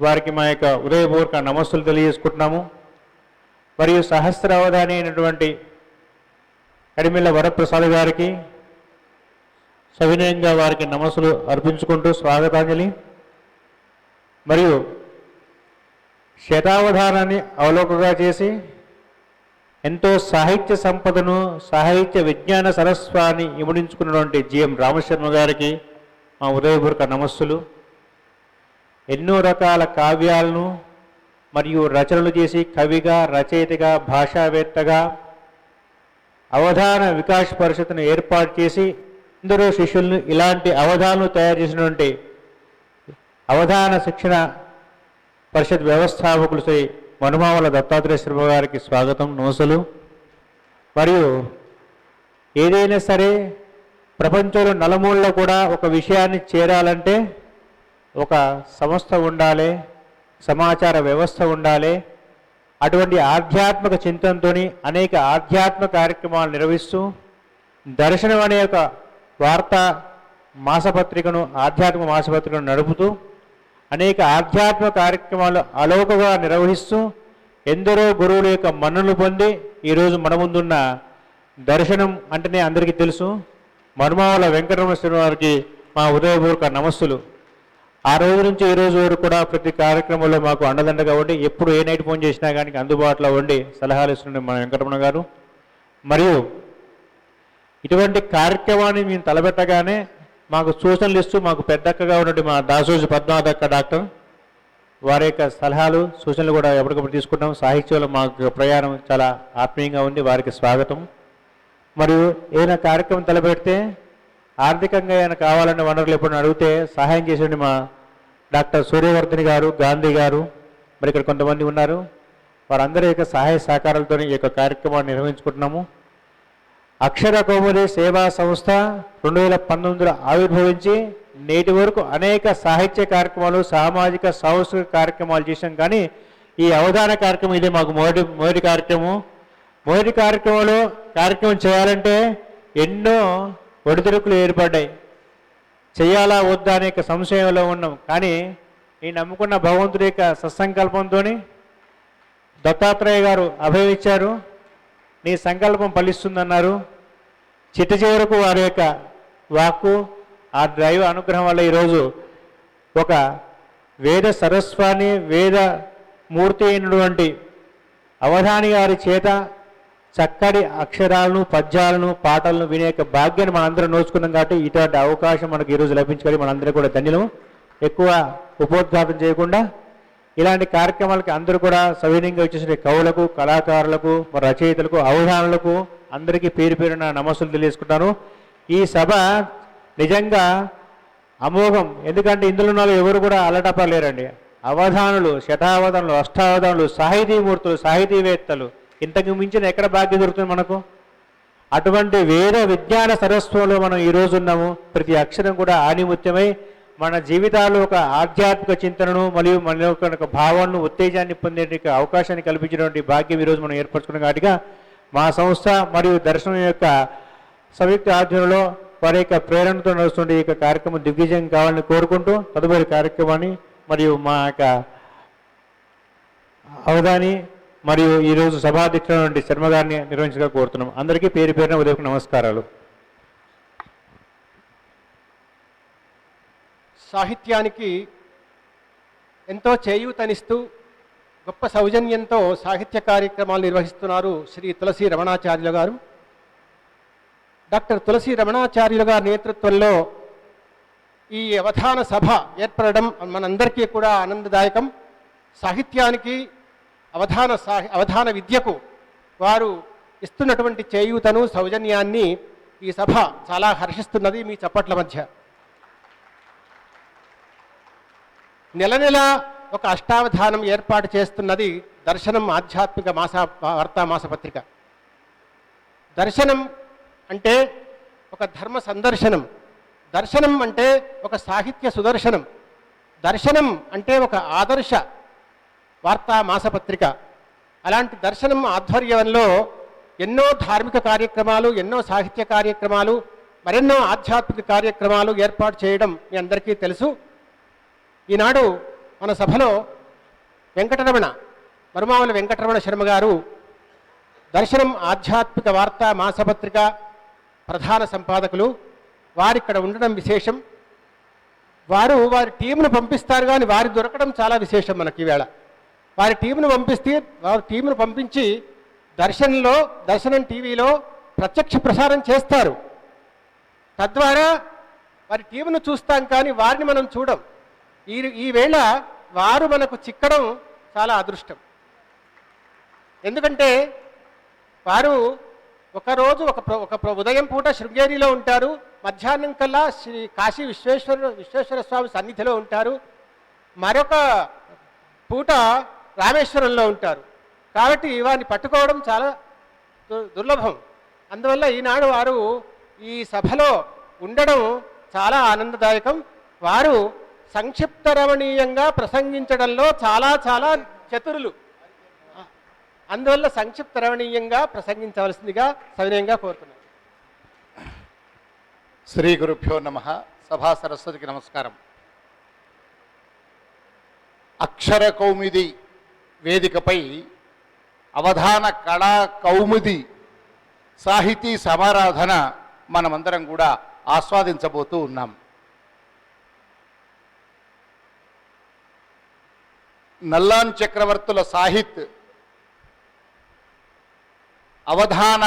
వారికి మా యొక్క ఉదయపూర్వక నమస్సులు తెలియజేసుకుంటున్నాము. మరియు సహస్రావధాని అయినటువంటి కడిమిళ్ళ వరప్రసాద్ గారికి సవినయంగా వారికి నమస్సులు అర్పించుకుంటూ స్వాగతాంజలి. మరియు శతావధానాన్ని అవలోకగా చేసి ఎంతో సాహిత్య సంపదను సాహిత్య విజ్ఞాన సరస్వాన్ని ఇముడించుకున్నటువంటి జిఎం రామశర్మ గారికి మా ఉదయపూర్వక నమస్సులు. ఎన్నో రకాల కావ్యాలను మరియు రచనలు చేసి కవిగా రచయితగా భాషావేత్తగా అవధాన వికాస్ పరిషత్తును ఏర్పాటు చేసి ఎందరో శిష్యులను ఇలాంటి అవధానాలు తయారు చేసినటువంటి అవధాన శిక్షణ పరిషత్ వ్యవస్థాపకులు శ్రీ మనుమావల దత్తాత్రేయ శర్మ గారికి స్వాగతం, నమస్సులు. మరియు ఏదైనా సరే ప్రపంచంలో నలుమూలలో కూడా ఒక విషయాన్ని చేరాలంటే ఒక సంస్థ ఉండాలి, సమాచార వ్యవస్థ ఉండాలి. అటువంటి ఆధ్యాత్మిక చింతనతో అనేక ఆధ్యాత్మిక కార్యక్రమాలు నిర్వహిస్తూ దర్శనం అనే ఒక వార్తా మాసపత్రికను ఆధ్యాత్మిక మాసపత్రికను నడుపుతూ అనేక ఆధ్యాత్మిక కార్యక్రమాలు అలౌకగా నిర్వహిస్తూ ఎందరో గురువుల యొక్క మన్ననలు పొంది ఈరోజు మన ముందున్న దర్శనం అంటేనే అందరికీ తెలుసు. మనుమావల వెంకటరమణ శ్రీ వారికి మా ఉదయపూర్వక నమస్సులు. ఆ రోజు నుంచి ఈ రోజు వరకు కూడా ప్రతి కార్యక్రమంలో మాకు అండదండగా ఉండి ఎప్పుడు ఏ నైట్ ఫోన్ చేసినా కానీ అందుబాటులో ఉండి సలహాలు ఇస్తుండే మన వెంకటరమణ గారు. మరియు ఇటువంటి కార్యక్రమాన్ని మేము తలపెట్టగానే మాకు సూచనలు ఇస్తూ మాకు పెద్దక్కగా ఉన్నట్టు మా దాసోజు పద్మావతక్క డాక్టర్ వారి యొక్క సలహాలు సూచనలు కూడా ఎప్పటికప్పుడు తీసుకుంటాం. సాహిత్యంలో మాకు ప్రయాణం చాలా ఆత్మీయంగా ఉంది, వారికి స్వాగతం. మరియు ఏదైనా కార్యక్రమం తలపెడితే ఆర్థికంగా ఏమైనా కావాలనే వనరులు ఎప్పుడు అడిగితే సహాయం చేసేయండి మా డాక్టర్ సూర్యవర్ధని గారు, గాంధీ గారు, మరి ఇక్కడ కొంతమంది ఉన్నారు. వారందరి యొక్క సహాయ సహకారాలతో ఈ యొక్క కార్యక్రమాన్ని నిర్వహించుకుంటున్నాము. అక్షర కౌముది సేవా సంస్థ 2019లో ఆవిర్భవించి నేటి వరకు అనేక సాహిత్య కార్యక్రమాలు సామాజిక సాంస్కృతిక కార్యక్రమాలు చేశాం. కానీ ఈ అవధాన కార్యక్రమం ఇదే మాకు మొదటి కార్యక్రమం. మొదటి కార్యక్రమం చేయాలంటే ఎన్నో ఒడిదుడుకులు ఏర్పడ్డాయి. చేయాలా వద్దా అనే సంశయంలో ఉన్నాం. కానీ ఈ నమ్ముకున్న భగవంతుడి యొక్క సత్సంకల్పంతో దత్తాత్రేయ గారు అభయం ఇచ్చారు. నీ సంకల్పం ఫలిస్తుందన్నారు. చిట్ట చివరకు వారి యొక్క వాక్కు ఆ దైవ అనుగ్రహం వల్ల ఈరోజు ఒక వేద సరస్వాన్ని వేద మూర్తి అయినటువంటి అవధాని గారి చేత చక్కటి అక్షరాలను పద్యాలను పాటలను వినే యొక్క భాగ్యాన్ని మనందరం నోచుకున్నాం. కాబట్టి ఇటువంటి అవకాశం మనకు ఈరోజు లభించుకొని మనందరూ కూడా ధన్యులము. ఎక్కువ ఉపోద్ఘాతం చేయకుండా ఇలాంటి కార్యక్రమాలకి అందరూ కూడా సవినయంగా వచ్చేసిన కవులకు, కళాకారులకు, రచయితలకు, అవధానులకు అందరికీ పేరు పేరున నమస్సులు తెలియజేసుకుంటాను. ఈ సభ నిజంగా అమోఘం. ఎందుకంటే ఇందులో ఎవరు కూడా అలటపా లేరండి. అవధానులు, శతావధానులు, అష్టావధానులు, సాహితీమూర్తులు, సాహితీవేత్తలు, ఇంతకు మించిన ఎక్కడ భాగ్యం దొరుకుతుంది మనకు? అటువంటి వేద విజ్ఞాన సరస్వంలో మనం ఈరోజు ఉన్నాము. ప్రతి అక్షరం కూడా ఆణిముత్యమై మన జీవితాల్లో ఒక ఆధ్యాత్మిక చింతనను మరియు మన యొక్క భావాలను ఉత్తేజాన్ని పొందే అవకాశాన్ని కల్పించినటువంటి భాగ్యం ఈరోజు మనం ఏర్పరచుకున్న వాటిగా మా సంస్థ మరియు దర్శనం యొక్క సంయుక్త ఆధ్వర్యంలో వారి యొక్క ప్రేరణతో నడుస్తుండే ఈ యొక్క కార్యక్రమం దిగ్విజయం కావాలని కోరుకుంటూ తదుపరి కార్యక్రమాన్ని మరియు మా యొక్క అవధాని మరియు ఈరోజు సభాధ్యక్షుడు శర్మ గారిని నిర్వహించగా కోరుతున్నాం. అందరికీ పేరు పేరున ఉదయం నమస్కారాలు. సాహిత్యానికి ఎంతో చేయూతనిస్తూ గొప్ప సౌజన్యంతో సాహిత్య కార్యక్రమాలు నిర్వహిస్తున్నారు శ్రీ తులసి రమణాచార్యులు గారు. డాక్టర్ తులసి రమణాచార్యులు గారి నేతృత్వంలో ఈ అవధాన సభ ఏర్పడడం మనందరికీ కూడా ఆనందదాయకం. సాహిత్యానికి అవధాన విద్యకు వారు ఇస్తున్నటువంటి చేయూతను సౌజన్యాన్ని ఈ సభ చాలా హర్షిస్తున్నది. మీ చప్పట్ల మధ్య నెల నెల ఒక అష్టావధానం ఏర్పాటు చేస్తున్నది దర్శనం ఆధ్యాత్మిక వార్తా మాసపత్రిక. దర్శనం అంటే ఒక ధర్మ సందర్శనం, దర్శనం అంటే ఒక సాహిత్య సుదర్శనం, దర్శనం అంటే ఒక ఆదర్శ వార్తా మాసపత్రిక. అలాంటి దర్శనం ఆధ్వర్యంలో ఎన్నో ధార్మిక కార్యక్రమాలు, ఎన్నో సాహిత్య కార్యక్రమాలు, మరెన్నో ఆధ్యాత్మిక కార్యక్రమాలు ఏర్పాటు చేయడం మీ అందరికీ తెలుసు. ఈనాడు మన సభలో వెంకటరమణ మరుమావుల వెంకటరమణ శర్మ గారు దర్శనం ఆధ్యాత్మిక వార్తా మాసపత్రిక ప్రధాన సంపాదకులు. వారిక్కడ ఉండడం విశేషం. వారి టీంను పంపిస్తారు, కానీ వారి దొరకడం చాలా విశేషం మనకి ఈవేళ. వారి టీంను పంపించి దర్శనం టీవీలో ప్రత్యక్ష ప్రసారం చేస్తారు. తద్వారా వారి టీంను చూస్తాం, కానీ వారిని మనం చూడం. ఈవేళ వారు మనకు చిక్కడం చాలా అదృష్టం. ఎందుకంటే వారు ఒకరోజు ఒక ఉదయం పూట శృంగేరిలో ఉంటారు, మధ్యాహ్నం కల్లా శ్రీ కాశీ విశ్వేశ్వర స్వామి సన్నిధిలో ఉంటారు, మరొక పూట రామేశ్వరంలో ఉంటారు. కాబట్టి వారిని పట్టుకోవడం చాలా దుర్లభం. అందువల్ల ఈనాడు వారు ఈ సభలో ఉండడం చాలా ఆనందదాయకం. వారు సంక్షిప్త రమణీయంగా ప్రసంగించడంలో చాలా చాలా చతురులు. అందువల్ల సంక్షిప్త రమణీయంగా ప్రసంగించవలసిందిగా సవినయంగా కోరుతున్నాను. శ్రీ గురుభ్యో నమః. సభా సరస్వతికి నమస్కారం. అక్షర కౌముది వేదికపై అవధాన కళా కౌముది సాహితీ సమారాధన మనమందరం కూడా ఆస్వాదించబోతూ ఉన్నాం. నల్లాన్ చక్రవర్తుల సాహిత్ అవధాన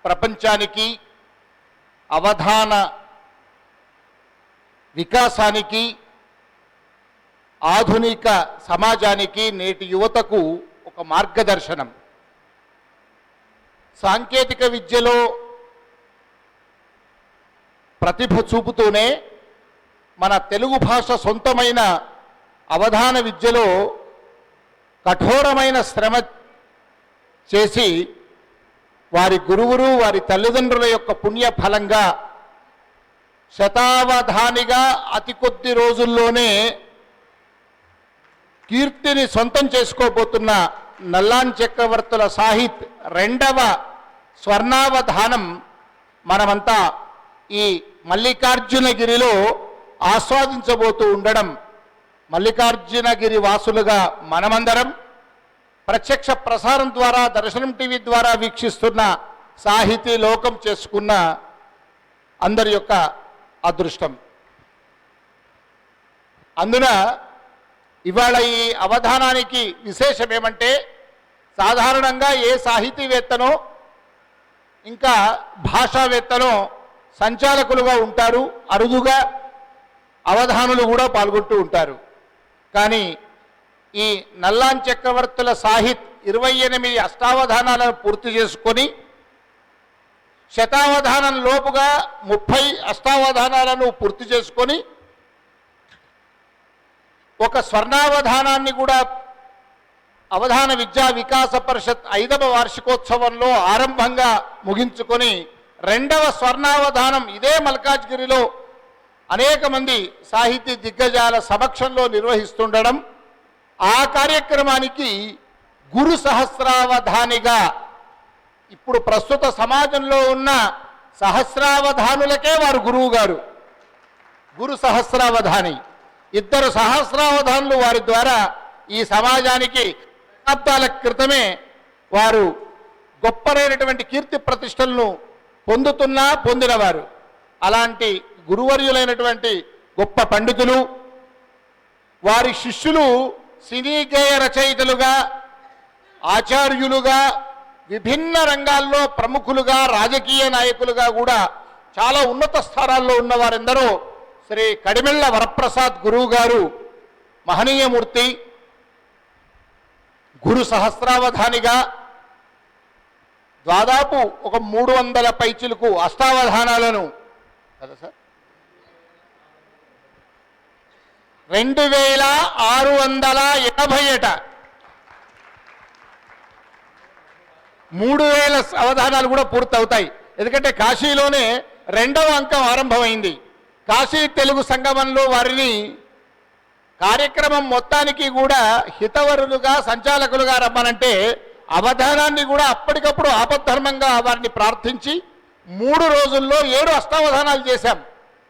ప్రపంచానికి, అవధాన వికాసానికి, ఆధునిక సమాజానికి, నేటి యువతకు ఒక మార్గదర్శనం. సాంకేతిక విద్యలో ప్రతిభ చూపుతూనే మన తెలుగు భాష సొంతమైన అవధాన విద్యలో కఠోరమైన శ్రమ చేసి వారి గురువులు, వారి తల్లిదండ్రుల యొక్క పుణ్య ఫలంగా శతావధానిగా అతి కొద్ది రోజుల్లోనే కీర్తిని సొంతం చేసుకోబోతున్న నల్లాన్ చక్రవర్తుల సాహిత్ రెండవ స్వర్ణావధానం మనమంతా ఈ మల్లికార్జునగిరిలో ఆస్వాదించబోతూ ఉండడం, మల్లికార్జునగిరి వాసులుగా మనమందరం ప్రత్యక్ష ప్రసారం ద్వారా, దర్శనం టీవీ ద్వారా వీక్షిస్తున్న సాహితీ లోకం చేసుకున్న అందరి యొక్క అదృష్టం. అందున ఇవాళ ఈ అవధానానికి విశేషం ఏమంటే, సాధారణంగా ఏ సాహితీవేత్తనో ఇంకా భాషావేత్తనో సంచాలకులుగా ఉంటారు, అరుదుగా అవధానులు కూడా పాల్గొంటూ ఉంటారు. కానీ ఈ నల్లాన్ చక్రవర్తుల సాహిత్ 28 అష్టావధానాలను పూర్తి చేసుకొని శతావధానం లోపుగా 30 అష్టావధానాలను పూర్తి చేసుకొని ఒక స్వర్ణావధానాన్ని కూడా అవధాన విద్యా వికాస పరిషత్ 5వ వార్షికోత్సవంలో ఆరంభంగా ముగించుకొని రెండవ స్వర్ణావధానం ఇదే మల్కాజ్గిరిలో అనేక మంది సాహితీ దిగ్గజాల సమక్షంలో నిర్వహిస్తుండడం, ఆ కార్యక్రమానికి గురు సహస్రావధానిగా ఇప్పుడు ప్రస్తుత సమాజంలో ఉన్న సహస్రావధానులకే వారు గురువు గారు. గురు సహస్రావధాని, 2 సహస్రావధానులు వారి ద్వారా ఈ సమాజానికి శతాబ్దాల క్రితమే వారు గొప్పనైనటువంటి కీర్తి ప్రతిష్టలను పొందినవారు. అలాంటి గురువర్యులైనటువంటి గొప్ప పండితులు, వారి శిష్యులు సినీ గేయ రచయితలుగా, ఆచార్యులుగా, విభిన్న రంగాల్లో ప్రముఖులుగా, రాజకీయ నాయకులుగా కూడా చాలా ఉన్నత స్థానాల్లో ఉన్నవారెందరో శ్రీ కడిమెళ్ళ వరప్రసాద్ గురువు గారు మహనీయమూర్తి, గురు సహస్రావధానిగా దాదాపు ఒక 300 పైచిలకు అష్టావధానాలను కదా సార్ 2680 3000 అవధానాలు కూడా పూర్తవుతాయి. ఎందుకంటే కాశీలోనే 2వ అంకం ఆరంభమైంది. కాశీ తెలుగు సంగమంలో వారిని కార్యక్రమం మొత్తానికి కూడా హితవరులుగా, సంచాలకులుగా రమ్మనంటే అవధానాన్ని కూడా అప్పటికప్పుడు ఆపద్ధర్మంగా వారిని ప్రార్థించి 3 రోజుల్లో 7 అష్టావధానాలు చేశాం.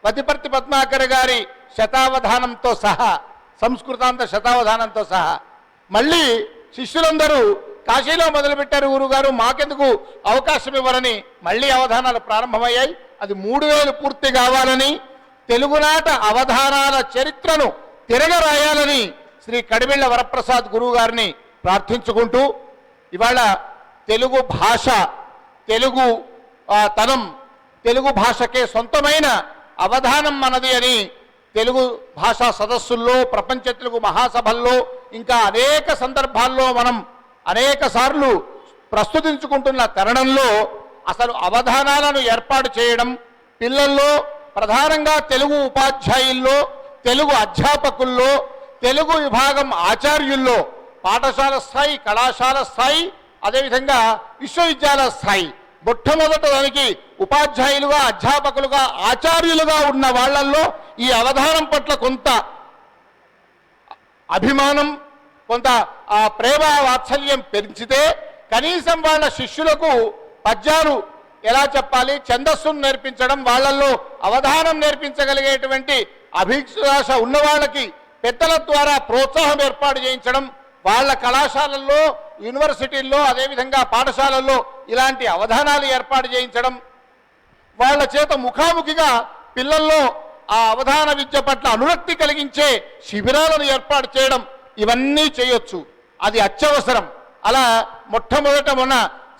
పతిపర్తి పద్మాకర్ గారి శతావధానంతో సహా సంస్కృతాంత శతావధానంతో సహా. మళ్ళీ శిష్యులందరూ కాశీలో మొదలుపెట్టారు గురుగారు, మాకెందుకు అవకాశం ఇవ్వరని మళ్ళీ అవధానాలు ప్రారంభమయ్యాయి. అది 3000 పూర్తి కావాలని, తెలుగునాట అవధానాల చరిత్రను తిరగరాయాలని శ్రీ కడిమెళ్ళ వరప్రసాద్ గురువు గారిని ప్రార్థించుకుంటూ, ఇవాళ తెలుగు భాష, తెలుగు తనం, తెలుగు భాషకే సొంతమైన అవధానం మనది అని తెలుగు భాషా సదస్సుల్లో, ప్రపంచ తెలుగు మహాసభల్లో, ఇంకా అనేక సందర్భాల్లో మనం అనేక సార్లు ప్రస్తుతించుకుంటున్న తరుణంలో అసలు అవధానాలను ఏర్పాటు చేయడం, పిల్లల్లో ప్రధానంగా తెలుగు ఉపాధ్యాయుల్లో, తెలుగు అధ్యాపకుల్లో, తెలుగు విభాగం ఆచార్యుల్లో, పాఠశాల స్థాయి, కళాశాల స్థాయి, అదేవిధంగా విశ్వవిద్యాలయ స్థాయి, మొట్టమొదట దానికి ఉపాధ్యాయులుగా, అధ్యాపకులుగా, ఆచార్యులుగా ఉన్న వాళ్ళల్లో ఈ అవధానం పట్ల కొంత అభిమానం, కొంత ప్రేమ వాత్సల్యం పెంచితే కనీసం వాళ్ళ శిష్యులకు పద్యాలు ఎలా చెప్పాలి, ఛందస్సును నేర్పించడం, వాళ్ళల్లో అవధానం నేర్పించగలిగేటువంటి అభిలాష ఉన్న వాళ్ళకి పెద్దల ద్వారా ప్రోత్సాహం ఏర్పాటు చేయించడం, వాళ్ళ కళాశాలల్లో, యూనివర్సిటీల్లో, అదేవిధంగా పాఠశాలల్లో ఇలాంటి అవధానాలు ఏర్పాటు చేయించడం, వాళ్ళ చేత ముఖాముఖిగా పిల్లల్లో ఆ అవధాన విద్య పట్ల అనురక్తి కలిగించే శిబిరాలను ఏర్పాటు చేయడం, ఇవన్నీ చేయొచ్చు. అది అత్యవసరం. అలా మొట్టమొదట మొన్న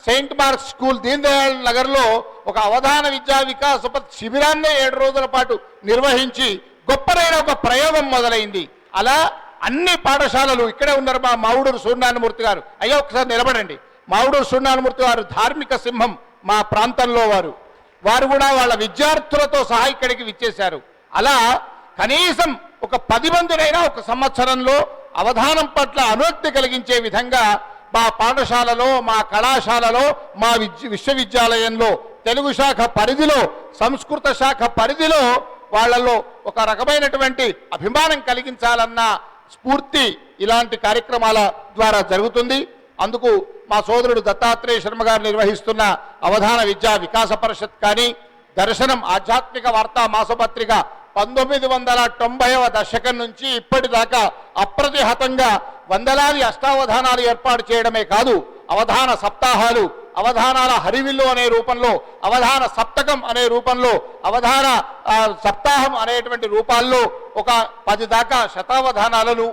Saint marks school Deen Dayal నగర్లో ఒక అవధాన విద్యా వికాస శిబిరాన్నే 7 రోజుల పాటు నిర్వహించి గొప్పదైన ఒక ప్రయోగం మొదలైంది. అలా అన్ని పాఠశాలలు, ఇక్కడే ఉన్నారు మా మావుడూరు సూర్యనారాయణమూర్తి గారు, అయ్యో ఒకసారి నిలబడండి. మావుడూరు సూర్యనారాయణమూర్తి గారు ధార్మిక సింహం మా ప్రాంతంలో వారు కూడా వాళ్ళ విద్యార్థులతో సహా ఇక్కడికి విచ్చేశారు. అలా కనీసం ఒక 10 మందినైనా ఒక సంవత్సరంలో అవధానం పట్ల అనురక్తి కలిగించే విధంగా మా పాఠశాలలో, మా కళాశాలలో, మా విశ్వవిద్యాలయంలో, తెలుగు శాఖ పరిధిలో, సంస్కృత శాఖ పరిధిలో వాళ్ళల్లో ఒక రకమైనటువంటి అభిమానం కలిగించాలన్న స్ఫూర్తి ఇలాంటి కార్యక్రమాల ద్వారా జరుగుతుంది. అందుకు మా సోదరుడు దత్తాత్రేయ శర్మ గారు నిర్వహిస్తున్న అవధాన విద్యా వికాస పరిషత్ కానీ, దర్శనం ఆధ్యాత్మిక వార్తా మాసపత్రిక 1990వ దశకం నుంచి ఇప్పటిదాకా అప్రతిహతంగా వందలాది అష్టావధానాలు ఏర్పాటు చేయడమే కాదు, అవధాన సప్తాహాలు, అవధానాల హరివిల్లు అనే రూపంలో, అవధాన సప్తకం అనే రూపంలో, అవధాన సప్తాహం అనేటువంటి రూపాల్లో ఒక 10 దాకా శతావధానాలను,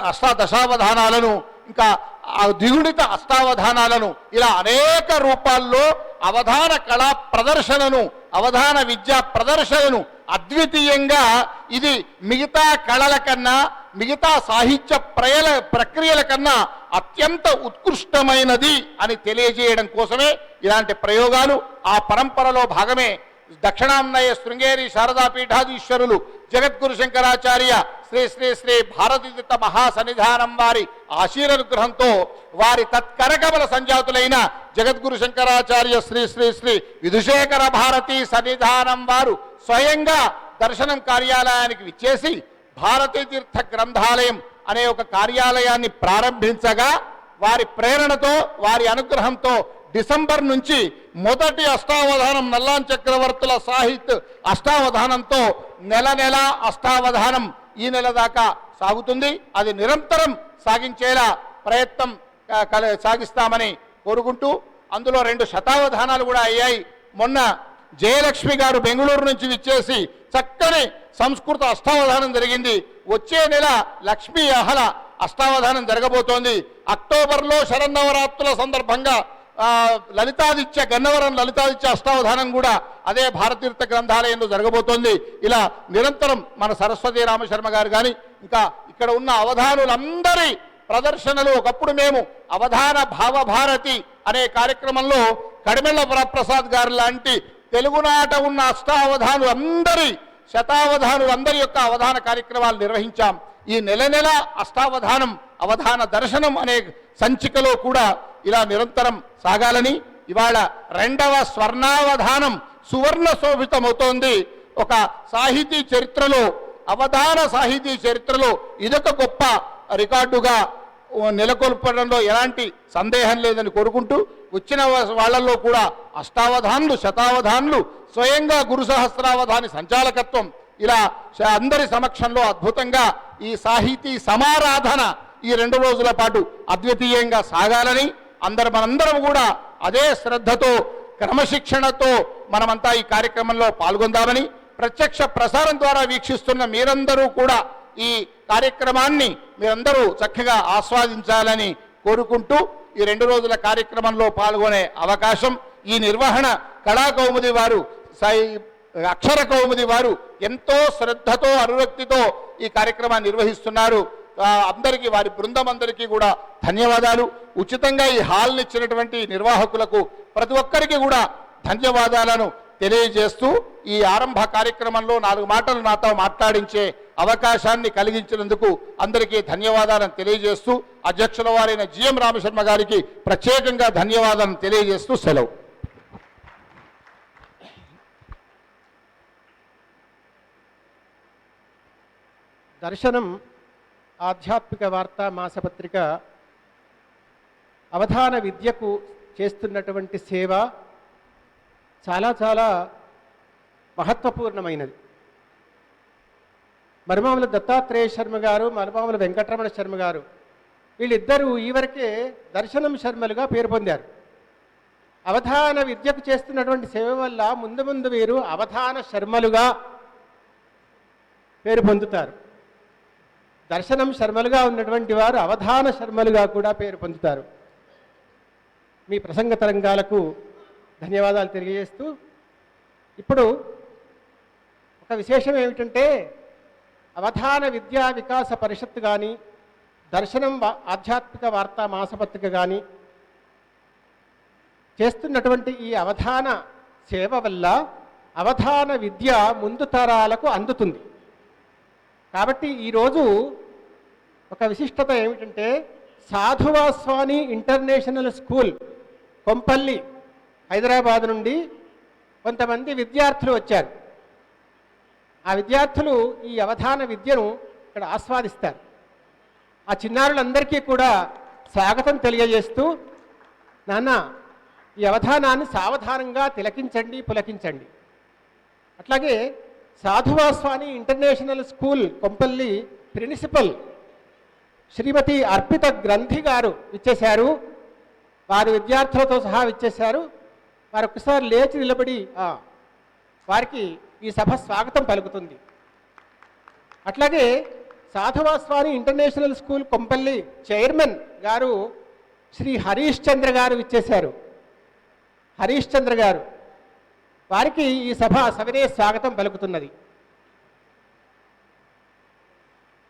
అష్టాదశావధానాలను, ఇంకా ద్విగుణిత అష్టావధానాలను, ఇలా అనేక రూపాల్లో అవధాన కళా ప్రదర్శనను, అవధాన విద్యా ప్రదర్శనను అద్వితీయంగా ఇది మిగతా కళల కన్నా, మిగతా సాహిత్య ప్రక్రియల కన్నా అత్యంత ఉత్కృష్టమైనది అని తెలియజేయడం కోసమే ఇలాంటి ప్రయోగాలు. ఆ పరంపరలో భాగమే దక్షిణాంనయ శృంగేరి శారదా పీఠాధీశ్వరులు జగద్గురు శంకరాచార్య శ్రీ శ్రీ శ్రీ భారతీతీర్థ మహాసన్నిధానం వారి ఆశీర్వానుగ్రహంతో వారి తత్కరకమల సంజాతులైన జగద్గురు శంకరాచార్య శ్రీ శ్రీ శ్రీ విధుశేఖర భారతీ సన్నిధానం వారు స్వయంగా దర్శనం కార్యాలయానికి విచ్చేసి భారతీ తీర్థ గ్రంథాలయం అనే ఒక కార్యాలయాన్ని ప్రారంభించగా వారి ప్రేరణతో, వారి అనుగ్రహంతో డిసెంబర్ నుంచి మొదటి అష్టావధానం నల్లాన్ చక్రవర్తుల సాహిత్ అష్టావధానంతో నెల నెల అష్టావధానం ఈ నెల దాకా సాగుతుంది. అది నిరంతరం సాగించేలా ప్రయత్నం సాగిస్తామని కోరుకుంటూ, అందులో 2 శతావధానాలు కూడా అయ్యాయి. మొన్న జయలక్ష్మి గారు బెంగళూరు నుంచి విచ్చేసి చక్కని సంస్కృత అష్టావధానం జరిగింది. వచ్చే నెల లక్ష్మీ అహల అష్టావధానం జరగబోతోంది. అక్టోబర్లో శరన్నవరాత్రుల సందర్భంగా లలితాదిత్య గన్నవరం లలితాదిత్య అష్టావధానం కూడా అదే భారతీర్థ గ్రంథాలయంలో జరగబోతోంది. ఇలా నిరంతరం మన సరస్వతి రామశర్మ గారు కానీ ఇంకా ఇక్కడ ఉన్న అవధానులందరి ప్రదర్శనలు. ఒకప్పుడు మేము అవధాన భావభారతి అనే కార్యక్రమంలో కడిమెళ్ళ వరప్రసాద్ గారు లాంటి తెలుగునాట ఉన్న అష్టావధానులందరి శతావధానులందరి యొక్క అవధాన కార్యక్రమాలు నిర్వహించాం. ఈ నెల నెల అష్టావధానం, అవధాన దర్శనం అనే సంచికలో కూడా ఇలా నిరంతరం సాగాలని ఇవాళ 2వ స్వర్ణావధానం సువర్ణ శోభితమవుతోంది. ఒక సాహితీ చరిత్రలో, అవధాన సాహితీ చరిత్రలో ఇదొక గొప్ప రికార్డుగా నెలకొల్పడంలో ఎలాంటి సందేహం లేదని కోరుకుంటూ, వచ్చిన వాళ్ళల్లో కూడా అష్టావధానులు, శతావధానులు, స్వయంగా గురు సహస్రావధాని సంచాలకత్వం ఇలా అందరి సమక్షంలో అద్భుతంగా ఈ సాహితీ సమారాధన ఈ 2 రోజుల పాటు అద్వితీయంగా సాగాలని మనందరం కూడా అదే శ్రద్ధతో క్రమశిక్షణతో మనమంతా ఈ కార్యక్రమంలో పాల్గొందామని, ప్రత్యక్ష ప్రసారం ద్వారా వీక్షిస్తున్న మీరందరూ కూడా ఈ కార్యక్రమాన్ని మీరందరూ చక్కగా ఆస్వాదించాలని కోరుకుంటూ ఈ 2 రోజుల కార్యక్రమంలో పాల్గొనే అవకాశం ఈ నిర్వహణ కళాకౌముది వారు అక్షర కౌముది వారు ఎంతో శ్రద్ధతో అనురక్తితో ఈ కార్యక్రమాన్ని నిర్వహిస్తున్నారు. అందరికీ వారి బృందం అందరికీ కూడా ధన్యవాదాలు. ఉచితంగా ఈ హాల్ని ఇచ్చినటువంటి నిర్వాహకులకు ప్రతి ఒక్కరికి కూడా ధన్యవాదాలను తెలియజేస్తూ ఈ ఆరంభ కార్యక్రమంలో 4 మాటలు నాతో మాట్లాడించే అవకాశాన్ని కలిగించినందుకు అందరికీ ధన్యవాదాలను తెలియజేస్తూ అధ్యక్షుల వారైన జిఎం రామశర్మ గారికి ప్రత్యేకంగా ధన్యవాదాలను తెలియజేస్తూ సెలవు. దర్శనం ఆధ్యాత్మిక వార్తా మాసపత్రిక అవధాన విద్యకు చేస్తున్నటువంటి సేవ చాలా చాలా మహత్వపూర్ణమైనది. మరుమాముల దత్తాత్రేయ శర్మ గారు, మరుమాముల వెంకటరమణ శర్మ గారు వీళ్ళిద్దరూ ఈవరకే దర్శనం శర్మలుగా పేరు పొందారు. అవధాన విద్యకు చేస్తున్నటువంటి సేవ వల్ల ముందు ముందు వీరు అవధాన శర్మలుగా పేరు పొందుతారు. దర్శనం శర్మలుగా ఉన్నటువంటి వారు అవధాన శర్మలుగా కూడా పేరు పొందుతారు. మీ ప్రసంగ తరంగాలకు ధన్యవాదాలు తెలియజేస్తూ ఇప్పుడు ఒక విశేషం ఏమిటంటే అవధాన విద్యా వికాస పరిషత్తు కానీ దర్శనం ఆధ్యాత్మిక వార్తా మాసపత్రిక కానీ చేస్తున్నటువంటి ఈ అవధాన సేవ వల్ల అవధాన విద్య ముందు తరాలకు అందుతుంది. కాబట్టి ఈరోజు ఒక విశిష్టత ఏమిటంటే సాధువాస్వామి ఇంటర్నేషనల్ స్కూల్ కొంపల్లి హైదరాబాద్ నుండి కొంతమంది విద్యార్థులు వచ్చారు. ఆ విద్యార్థులు ఈ అవధాన విద్యను ఇక్కడ ఆస్వాదిస్తారు. ఆ చిన్నారులందరికీ కూడా స్వాగతం తెలియజేస్తూ, నాన్న ఈ అవధానాన్ని సావధానంగా తిలకించండి, పులకించండి. అట్లాగే సాధువాస్వామి ఇంటర్నేషనల్ స్కూల్ కొంపల్లి ప్రిన్సిపల్ శ్రీమతి అర్పిత గ్రంథి గారు ఇచ్చేశారు. వారు విద్యార్థులతో సహా ఇచ్చేశారు. వారు ఒక్కసారి లేచి నిలబడి వారికి ఈ సభ స్వాగతం పలుకుతుంది. అట్లాగే సాధువాస్వామి ఇంటర్నేషనల్ స్కూల్ కొంపల్లి చైర్మన్ గారు శ్రీ హరీష్ చంద్ర గారు ఇచ్చేశారు. హరీష్ చంద్ర గారు వారికి ఈ సభ సవినయ స్వాగతం పలుకుతున్నది.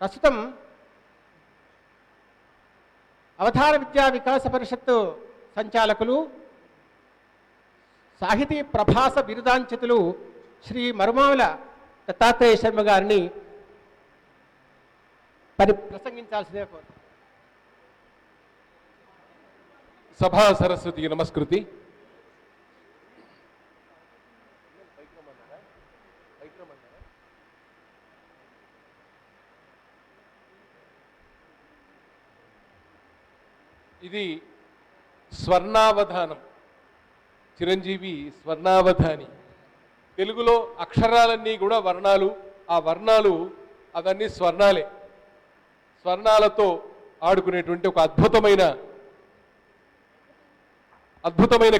ప్రస్తుతం అవధాన విద్యా వికాస పరిషత్తు సంచాలకులు సాహితీ ప్రభాస బిరుదాంచితులు శ్రీ మరుమాముల దత్తాత్రేయ శర్మ గారిని ప్రసంగించాల్సిందే కోరు. సభా సరస్వతికి నమస్కృతి. ఇది స్వర్ణావధానం, చిరంజీవి స్వర్ణావధాని. తెలుగులో అక్షరాలన్నీ కూడా వర్ణాలు, ఆ వర్ణాలు అవన్నీ స్వర్ణాలే. స్వర్ణాలతో ఆడుకునేటువంటి ఒక అద్భుతమైన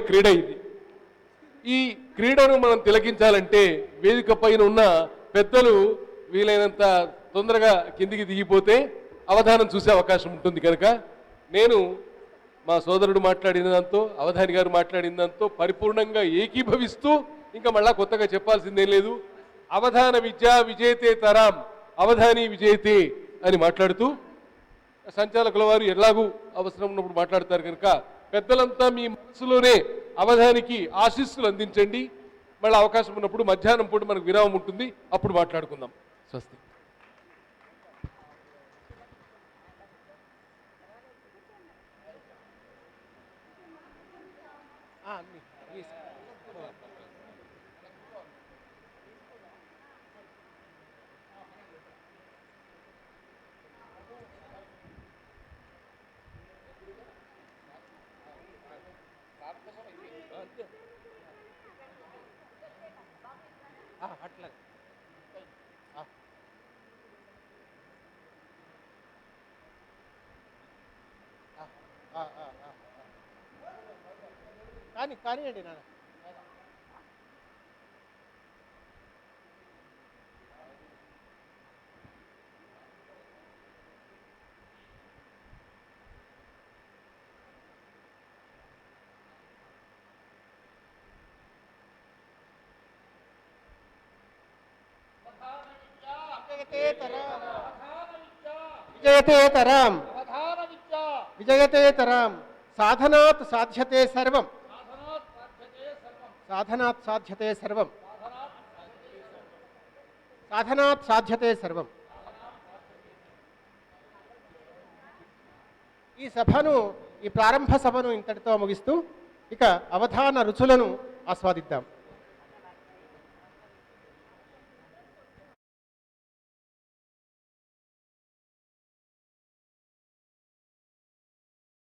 క్రీడ ఇది. ఈ క్రీడను మనం తిలకించాలంటే వేదిక పైన ఉన్న పెద్దలు వీలైనంత తొందరగా కిందికి దిగిపోతే అవధానం చూసే అవకాశం ఉంటుంది. కనుక నేను మా సోదరుడు మాట్లాడిన దాంతో, అవధాని గారు మాట్లాడిన దాంతో పరిపూర్ణంగా ఏకీభవిస్తూ ఇంకా మళ్ళా కొత్తగా చెప్పాల్సిందేం లేదు. అవధాన విద్యా విజేతే తరాం అవధాని విజేతే అని మాట్లాడుతూ సంచాలకుల వారు ఎలాగూ అవసరం ఉన్నప్పుడు మాట్లాడతారు. కనుక పెద్దలంతా మీ మనసులోనే అవధానికి ఆశీస్సులు అందించండి. మళ్ళీ అవకాశం ఉన్నప్పుడు మధ్యాహ్నం పూట మనకు విరామం ఉంటుంది, అప్పుడు మాట్లాడుకుందాం. స్వస్తి. అట్లా కానివ్వండి నాన్న. విజయతేతరాం విజయతేతరాం సాధనాత్ సాధ్యతే సర్వం సాధనాత్ సాధ్యతే సర్వం సాధనాత్ సాధ్యతే సర్వం. ఈ సభను, ఈ ప్రారంభ సభను ఇంతటితో ముగిస్తూ ఇక అవధాన రుచులను ఆస్వాదిద్దాం.